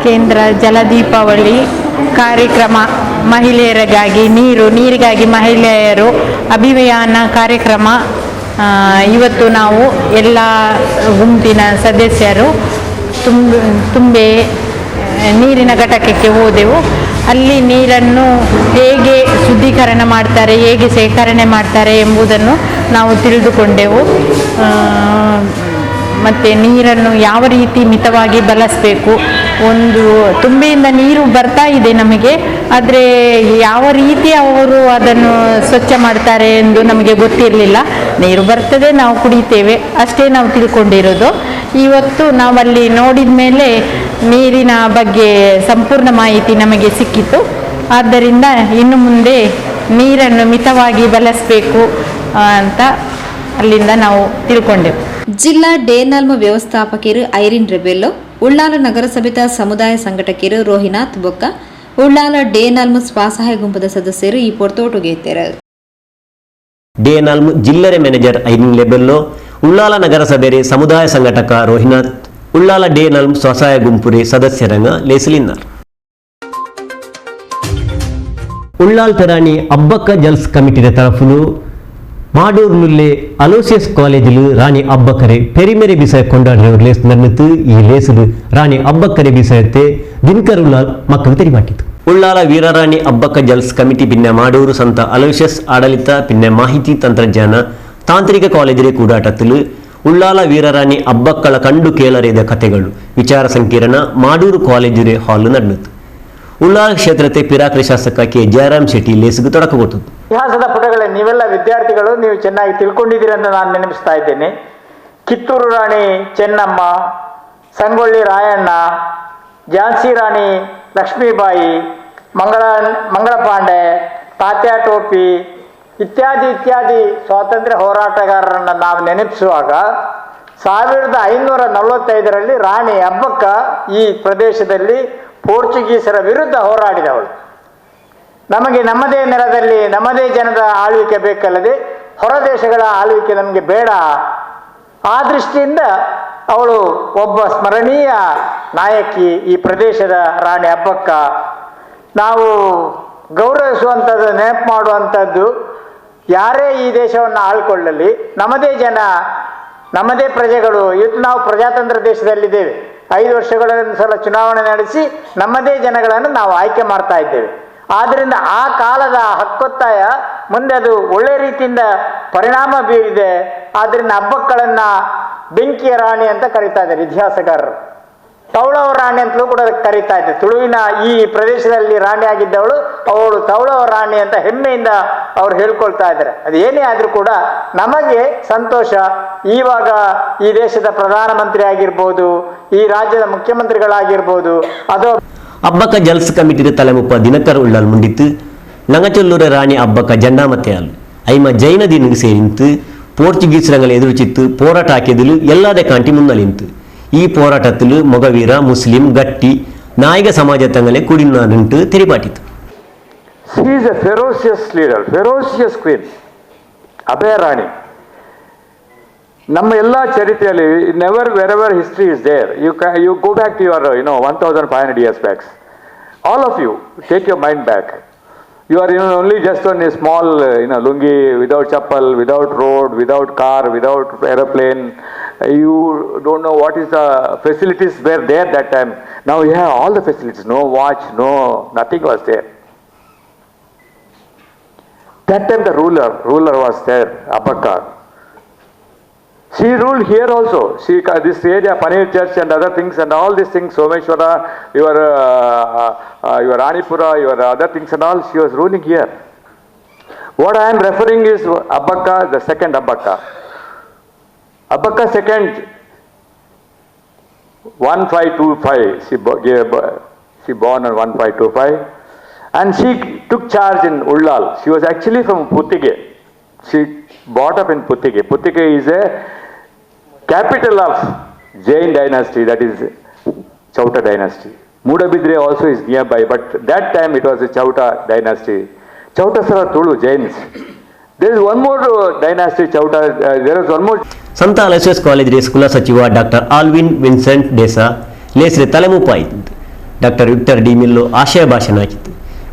ಕೇಂದ್ರ ಜಲದೀಪಾವಳಿ ಕಾರ್ಯಕ್ರಮ ಮಹಿಳೆಯರಿಗಾಗಿ ನೀರಿಗಾಗಿ ಮಹಿಳೆಯರು ಅಭಿಯಾನ ಕಾರ್ಯಕ್ರಮ. ಇವತ್ತು ನಾವು ಎಲ್ಲ ಗುಂಪಿನ ಸದಸ್ಯರು ತುಂಬೆ ನೀರಿನ ಘಟಕಕ್ಕೆ ಹೋದೆವು. ಅಲ್ಲಿ ನೀರನ್ನು ಹೇಗೆ ಶುದ್ಧೀಕರಣ ಮಾಡ್ತಾರೆ, ಹೇಗೆ ಶೇಖರಣೆ ಮಾಡ್ತಾರೆ ಎಂಬುದನ್ನು ನಾವು ತಿಳಿದುಕೊಂಡೆವು. ಮತ್ತು ನೀರನ್ನು ಯಾವ ರೀತಿ ಮಿತವಾಗಿ ಬಳಸಬೇಕು. ಒಂದು ತುಂಬೆಯಿಂದ ನೀರು ಬರ್ತಾ ಇದೆ ನಮಗೆ, ಆದರೆ ಯಾವ ರೀತಿ ಅವರು ಅದನ್ನು ಸ್ವಚ್ಛ ಮಾಡ್ತಾರೆ ಎಂದು ನಮಗೆ ಗೊತ್ತಿರಲಿಲ್ಲ. ನೀರು ಬರ್ತದೆ, ನಾವು ಕುಡಿತೇವೆ, ಅಷ್ಟೇ ನಾವು ತಿಳ್ಕೊಂಡಿರೋದು. ಇವತ್ತು ನಾವಲ್ಲಿ ನೋಡಿದ ಮೇಲೆ ನೀರಿನ ಬಗ್ಗೆ ಸಂಪೂರ್ಣ ಮಾಹಿತಿ ನಮಗೆ ಸಿಕ್ಕಿತು. ಆದ್ದರಿಂದ ಇನ್ನು ಮುಂದೆ ನೀರನ್ನು ಮಿತವಾಗಿ ಬಳಸಬೇಕು ಅಂತ ಅಲ್ಲಿಂದ ನಾವು ತಿಳ್ಕೊಂಡೆವು. ಜಿಲ್ಲಾ ಡೇನಾಲ್ಮ ವ್ಯವಸ್ಥಾಪಕರು ಐರಿನ್ ರೆಬೆಲ್ಲೋ, ಉಳ್ಳಾಲ ನಗರಸಭೆದ ಸಮುದಾಯ ಸಂಘಟಕರು ರೋಹಿನಾಥ್ ಬೊಕ್ಕ, ಉಳ್ಳಾಲ ಡೇನಾಲ್ಮ ಸ್ವಸಹಾಯ ಗುಂಪದ ಸದಸ್ಯರು ಈ ಪೊರ್ತೋಟುಗೆ ಇದ್ದಾರೆ. ಡೇನಾಲ್ಮ ಜಿಲ್ಲರೆ ಮ್ಯಾನೇಜರ್ ಐರಿನ್ ರೆಬೆಲ್ಲೋ, ಉಳ್ಳಾಲ ನಗರಸಭೆರೆ ಸಮುದಾಯ ಸಂಘಟಕ ರೋಹಿನಾಥ್, ಉಳ್ಳಾಲ ಡೇನಾಲ್ಮ ಸ್ವಸಹಾಯ ಗುಂಪುರೆ ಸದಸ್ಯರಂಗ ಲೇಸಲಿದ್ದಾರೆ. ಉಳ್ಳಾಲ್ ತೆರಾಣಿ ಅಬ್ಬಕ್ಕ ಜಲ್ಸ್ ಕಮಿಟಿದ ತರಫುಲು ಮಾಡೂರ್ನುಲ್ಲೆ ಅಲೋಸಿಯಸ್ ಕಾಲೇಜಿಲು ರಾಣಿ ಅಬ್ಬಕ್ಕರೆ ಪೆರಿಮೆರೆ ಬಿಸಯ ಕೊಂಡಾಡಿರುವ ಲೇಸ್ ನರ್ನಿತು. ಈ ಲೇಸಲು ರಾಣಿ ಅಬ್ಬಕ್ಕರೆ ಬಿಸಯತ್ತೆ ದಿನಕರ್ ಉಳ್ಳಾಲ್ ಮಕ್ಕಳು ತೆರಿಮಾಟಿತು. Ullal ವೀರರಾಣಿ Abbakka gels committee pin ಮಾಡೂರು ಸಂತ ಅಲೋಸಿಯಸ್ ಆಡಳಿತ ಪಿನ್ನ ಮಾಹಿತಿ ತಂತ್ರಜ್ಞಾನ ತಾಂತ್ರಿಕ ಕಾಲೇಜಿನ ಕೂಡಾಟത്തില് ಉಳ್ಳಾಲ ವೀರರಾಣಿ ಅಬ್ಬಕ್ಕಳ ಕಂಡು ಕೇಳರಿದ ಕಥೆಗಳು ವಿಚಾರ ಸಂಕಿರಣ ಮಾಡೂರು ಕಾಲೇಜಿನ ಹಾಲ್ ನಡೆಯಿತು. ಉಳ್ಳಾಲ ಕ್ಷೇತ್ರತೆ ಪಿರಾಕ್ರಿ ಶಾಸಕ ಕೆ ಜಯರಾಮ್ ಶೆಟ್ಟಿ ಲೇಸಿಗೆ ತೊಡಕ ಕೊಟ್ಟರು. ಇತಿಹಾಸದ ಪುಟಗಳೇ, ನೀವೆಲ್ಲ ವಿದ್ಯಾರ್ಥಿಗಳು, ನೀವು ಚೆನ್ನಾಗಿ ತಿಳ್ಕೊಂಡಿದ್ದೀರಿ ಅಂತ ನಾನು ನೆನಪಿಸ್ತಾ ಇದ್ದೇನೆ. ಕಿತ್ತೂರು ರಾಣಿ ಚೆನ್ನಮ್ಮ, ಸಂಗೊಳ್ಳಿ ರಾಯಣ್ಣ, ಝಾನ್ಸಿ ರಾಣಿ ಲಕ್ಷ್ಮೀಬಾಯಿ, ಮಂಗಳ ಪಾಂಡೆ, ತಾತ್ಯ ಟೋಪಿ ಇತ್ಯಾದಿ ಸ್ವಾತಂತ್ರ್ಯ ಹೋರಾಟಗಾರರನ್ನು ನಾವು ನೆನಪಿಸುವಾಗ 1545ರಲ್ಲಿ ರಾಣಿ ಅಬ್ಬಕ್ಕ ಈ ಪ್ರದೇಶದಲ್ಲಿ ಪೋರ್ಚುಗೀಸರ ವಿರುದ್ಧ ಹೋರಾಡಿದವಳು. ನಮಗೆ ನಮ್ಮದೇ ನೆಲದಲ್ಲಿ ನಮ್ಮದೇ ಜನದ ಆಳ್ವಿಕೆ ಬೇಕಲ್ಲದೆ ಹೊರ ದೇಶಗಳ ಆಳ್ವಿಕೆ ನಮಗೆ ಬೇಡ. ಆ ದೃಷ್ಟಿಯಿಂದ ಅವಳು ಒಬ್ಬ ಸ್ಮರಣೀಯ ನಾಯಕಿ, ಈ ಪ್ರದೇಶದ ರಾಣಿ ಅಬ್ಬಕ್ಕ. ನಾವು ಗೌರವಿಸುವಂಥದ್ದು, ನೆನಪು ಮಾಡುವಂಥದ್ದು, ಯಾರೇ ಈ ದೇಶವನ್ನು ಆಳ್ಕೊಳ್ಳಲಿ ನಮ್ಮದೇ ಜನ, ನಮ್ಮದೇ ಪ್ರಜೆಗಳು. ಇವತ್ತು ನಾವು ಪ್ರಜಾತಂತ್ರ ದೇಶದಲ್ಲಿದ್ದೇವೆ. 5 ವರ್ಷಗಳನ್ನು ಸಲ ಚುನಾವಣೆ ನಡೆಸಿ ನಮ್ಮದೇ ಜನಗಳನ್ನು ನಾವು ಆಯ್ಕೆ ಮಾಡ್ತಾ ಇದ್ದೇವೆ. ಆದ್ದರಿಂದ ಆ ಕಾಲದ ಹಕ್ಕೊತ್ತಾಯ ಮುಂದೆ ಅದು ಒಳ್ಳೆ ರೀತಿಯಿಂದ ಪರಿಣಾಮ ಬೀರಿದೆ. ಆದ್ದರಿಂದ ಅಬ್ಬಕ್ಕಳನ್ನು ಬೆಂಕಿಯ ರಾಣಿ ಅಂತ ಕರೀತಾ ಇದ್ದಾರೆ ಇತಿಹಾಸಕಾರರು. ತೌಳವ ರಾಣಿ ಅಂತಲೂ ಕೂಡ ಕರೀತಾ ಇದ್ದಾರೆ. ತುಳುವಿನ ಈ ಪ್ರದೇಶದಲ್ಲಿ ರಾಣಿ ಆಗಿದ್ದವಳು, ಅವಳು ತೌಳವ ರಾಣಿ ಅಂತ ಹೆಮ್ಮೆಯಿಂದ ಅವ್ರು ಹೇಳ್ಕೊಳ್ತಾ ಇದ್ದಾರೆ. ಅದು ಏನೇ ಆದರೂ ಕೂಡ ನಮಗೆ ಸಂತೋಷ. ಇವಾಗ ಈ ದೇಶದ ಪ್ರಧಾನಮಂತ್ರಿ ಆಗಿರ್ಬೋದು, ಈ ರಾಜ್ಯದ ಮುಖ್ಯಮಂತ್ರಿಗಳಾಗಿರ್ಬೋದು, ಅದು ಅಬ್ಬಕ್ಕ ಜಲ್ಸ್ ಕಮಿಟಿದ ತಲೆಮುಪ್ಪ ದಿನಕರ್ ಉಳ್ಳಾಲ್ ಮುಂಡಿತ್ತು. ನಂಗಚೊಲ್ಲೂರ ರಾಣಿ ಅಬ್ಬಕ್ಕ ಜಂಡಾಮತ್ತೆ ಆಲು ಐಮ ಜೈನ ದಿನಗೆ ಸೇರಿಂತು ಪೋರ್ಚುಗೀಸರಂಗಳ ಎದುರುಚಿತ್ತು போராட்ட ஆக்கியதில் எல்லாத காண்டி முன்னலிந்து. ಈ போராட்டத்தில் ಮೊಗವೀರ ಮುಸ್ಲಿಂ ಗಟ್ಟಿ ನಾಯಕ ಸಮಾಜತಂಗಲೆ ಕುಡಿನಾರಂಟು ತೆರಿಪಾಟಿತು. She is a ferocious leader, ferocious queen, ಅಭಯ ರಾಣಿ. ನಮ್ಮ ಎಲ್ಲ ಚರಿತ್ರೆಯಲ್ಲಿ never wherever history is there, you go back to your 1500 years back. All of you take your mind back. You are only just on a small lungi, without chappal, without road, without car, without aeroplane. You don't know what is the facilities were there that time. Now you have all the facilities. No watch, no, nothing was there. That time the ruler was there, Abakar. She ruled here also. This area, Panir Church and other things and all these things, Someshwara, your Anipura, your other things and all, she was ruling here. What I am referring is Abbaka, the second Abbaka. Abbaka second, 1525, she born on 1525. And she took charge in Ullal. She was actually from Puttige. She brought up in Puttige. Puttige is a capital of Jain dynasty, that is Chauta dynasty. Mudabidre also is nearby, but that time it was a Chauta dynasty. Chautas are Tulu Jains. There is one more dynasty, Chauta. There is one more. ಸಂತ Aloysius college ಕುಲ ಸಚಿವ doctor Alvin Vincent Desa ಲೇಸ್ರೆ ತಲೆಮುಪ್ಪಾಯಿತು. Doctor Victor D'Mello ಆಶಯ ಭಾಷಣ ಹಾಕಿತ್ತು.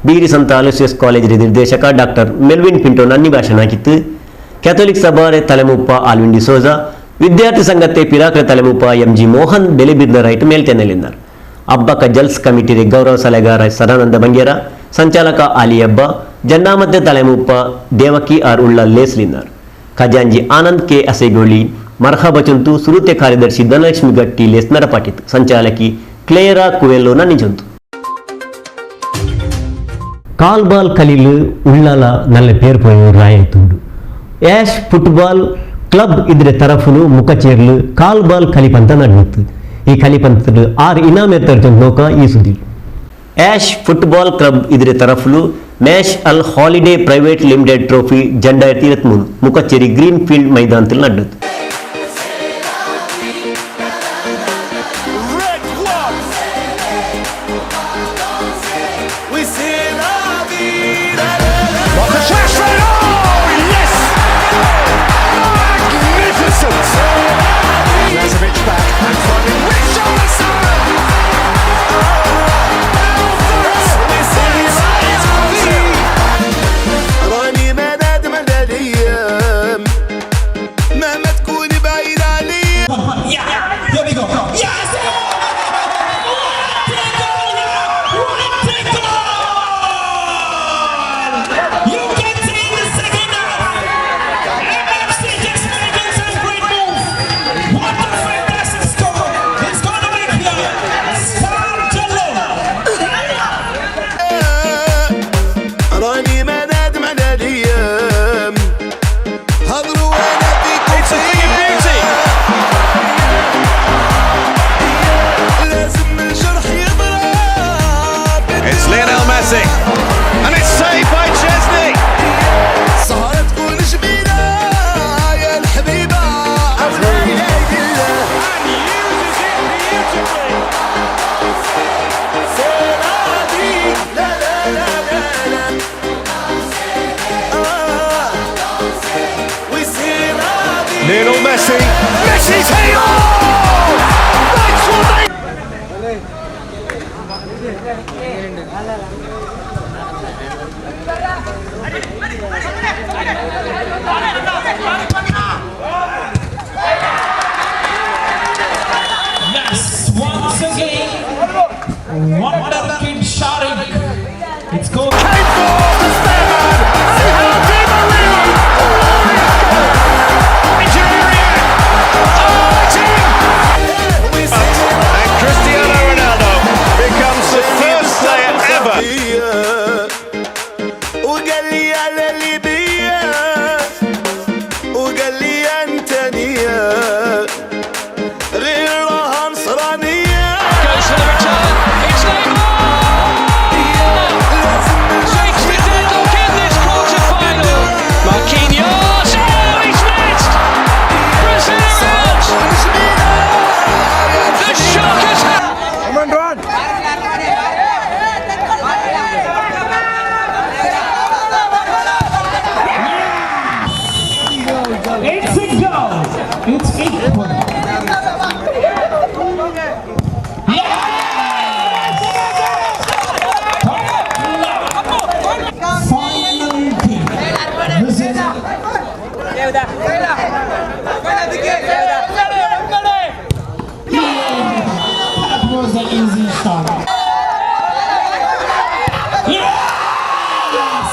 ಬೀರಿ ಸಂತ ಅಲೋಸಿಯಸ್ ಕಾಲೇಜ್ ನಿರ್ದೇಶಕ ಡಾಕ್ಟರ್ ಮೆಲ್ವಿನ್ ಪಿಂಟೋ ನನ್ನಿ ಭಾಷಣ ಹಾಕಿತ್ತು. ಕ್ಯಾಥೋಲಿಕ್ ಸಭಾರೆ ತಲೆಮುಪ್ಪ ಆಲ್ವಿನ್ ಡಿ ಸೋಜಾ, ವಿದ್ಯಾರ್ಥಿ ಸಂಘತೆ ಪಿರಾಕ್ರೆ ತಲೆಮುಪ್ಪ ಎಂಜಿ ಮೋಹನ್ ಬೆಲಿಬಿದ್ನರೈಟ್ ಮೇಲ್ತೆನ್ನಲಿದ್ದಾರೆ. ಅಬ್ಬಕ ಜಲ್ಸ್ ಕಮಿಟಿ ಗೌರವ ಸಲಹೆಗಾರ ಸದಾನಂದ ಬಂಗೇರ, ಸಂಚಾಲಕ ಆಲಿ ಅಬ್ಬ, ಜನ್ನಾಮದ್ದೆ ತಲೆಮುಪ್ಪ ದೇವಕಿ ಆರ್ ಉಳ್ಳ ಲೇಸ್ಲಿದ್ದಾರೆ. ಖಜಾಂಜಿ ಆನಂದ್ ಕೆ ಅಸೆಗೋಳಿ ಮರ್ಹಬಚಂತು ಸುರುತೆ ಕಾರ್ಯದರ್ಶಿ ಧನಲಕ್ಷ್ಮಿ ಗಟ್ಟಿ ಲೇಸ್ ನರಪಾಟಿತು. ಸಂಚಾಲಕಿ ಕ್ಲೇರಾ ಕುವೆಲ್ಲೋ ನನ್ನಿಜಂತು. కాల్బాల్ కలిలు ఉళ్ళాల నల్ల పేరుపోయి రాయతుండు. యాష్ ఫుట్బాల్ క్లబ్ ఇద్దరి తరఫులు ముఖచేర్లు కాల్బాల్ కలిపంత నడుగుతుంది. ఈ కలిపంతలు 6 ఇనామేతరుతో నోక ఈ సుద్ది. యాష్ ఫుట్బాల్ క్లబ్ ఇద్దరి తరఫులు ಮ್ಯಾಶ್ ಅಲ್ ಹಾಲಿಡೇ ಪ್ರೈವೇಟ್ ಲಿಮಿಟೆಡ್ ಟ್ರೋಫಿ ಜಂಡ 23 ಮುಖಚೇರಿ ಗ್ರೀನ್ ಫೀಲ್ಡ್ ಮೈದಾನದಲ್ಲಿ ನಡೆಯಿತು. And it's saved by Chesney. سهرة تكون جميلة يا الحبيبة and uses it beautifully. سيرادي لا لا لا لا لا وسيرادي Lionel Messi. Messi's here. That's what they. Yes, once again, wonder kid Sharik. It's going. Came for the Spareman. Di Maria. Nigeria. Oh, it's in. And Cristiano Ronaldo becomes the first player ever. وقال لي على ليبيا وقال لي انت نيه غير راها نصرانيه. Goes for the return. It's Neymar. Makes the deadlock in this quarter-final. Marquinhos. Oh, he's missed. Brazil are out. The shock has happened. Come on, Ron. It's a goal. It's equal. That was an easy shot. Yes!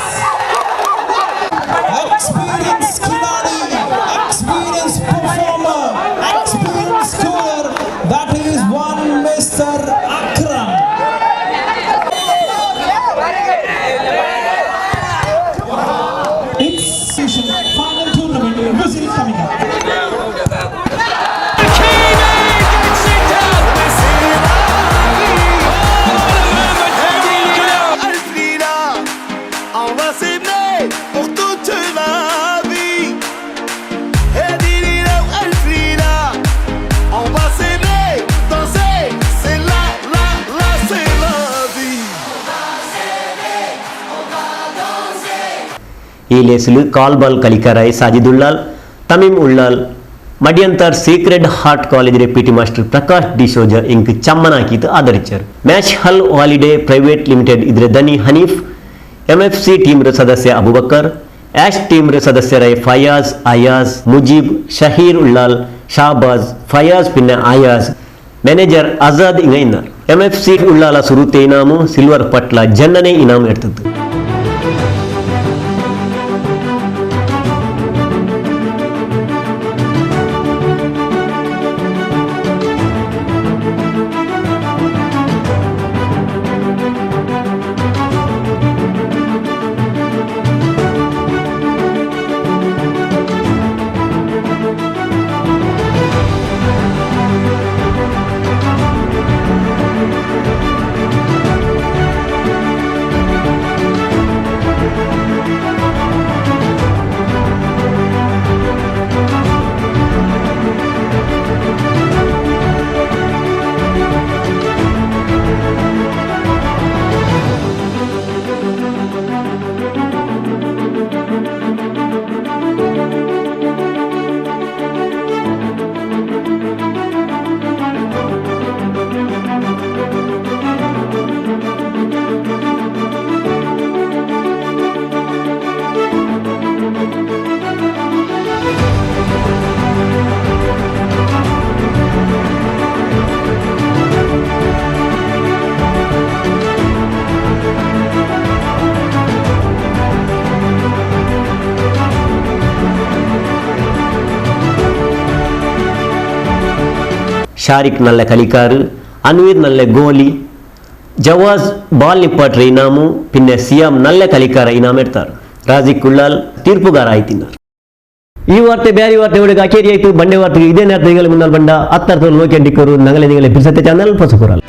ಈ ಲೇಸಲು ಕಾಲ್ ball ಕಲಿಕಾರಾಯಿ ಸಾಜಿದ್ ಉಳ್ಳಾಲ್, ತಮೀಮ್ ಉಳ್ಳಾಲ್, ಮಡಿಯಂತರ್ sacred heart college PT master Prakash D'Souza ಇಂಕ್ ಚಮ್ಮನಾಕಿತ್ ಆಧರಿಸಿದರು. ಮ್ಯಾಚ್ ಹಲ್ ಹಾಲಿಡೇ ಪ್ರೈವೇಟ್ ಲಿಮಿಟೆಡ್ ಇದರ ದನಿ ಹನೀಫ್, MFC ಟೀಮ್ ಸದಸ್ಯ ಅಬುಬಕರ್, ಆಶ್ ಟೀಮ್ ಸದಸ್ಯರಾಯ ಫಯಾಜ್, ಅಯಾಜ್, ಮುಜೀಬ್, ಶಹೀರ್ ಉಳ್ಳಾಲ್, ಶಾಬಾಜ್, ಫಯಾಜ್ ಪಿನ್ನ ಆಯಾಜ್, ಮ್ಯಾನೇಜರ್ ಆಜಾದ್ ಇಂಗ ಇನ್ನಾರ್. MFC ಉಳ್ಳಾಲ ಸುರುತೆ ಇನಾಮು ಸಿಲ್ವರ್ ಪಟ್ಲ ಜನ್ನನೇ ಇನಾಮು ಎಡ್ತದ್ದು. ஷாரிக் நல்ல கலிக்காரு, அன்வீர் நல்ல கோலி, ஜவாஸ் ಬಾಲ್ ನಿಪ್ಪಾಟ್ರೆ ಇನಾಮು ಪಿನ್ನ ಸಿಯಾಮ್ ನಲ್ಲ ಕಲಿಕಾರ ಇನಾಮ್ ಎಡ್ತಾರು. ರಾಜಿಕ್ ಉಳ್ಳಾಲ್ ತೀರ್ಪುಗಾರ ಆಯ್ತಿన్నారు. ಈ ವಾರ್ತೆ ಬ್ಯಾರಿ ವಾರ್ತೆ ಒಳಗೆ ಅಕೇರಿ ಆಯ್ತು. ಬಂಡೆ ವಾರ್ತೆಗೆ ಇದೇ ನೇರದಲ್ಲಿ ಮುನ್ನಲ್ ಬಂಡ 10 ಲೋಕೆ ಡಿಕ್ಕರು ನಂಗಲೆ ನಿಂಗಲೆ ಬಿರ್ಸತ್ತೆ ಚಾನಲ್ ಪಸುಕುರಲ್.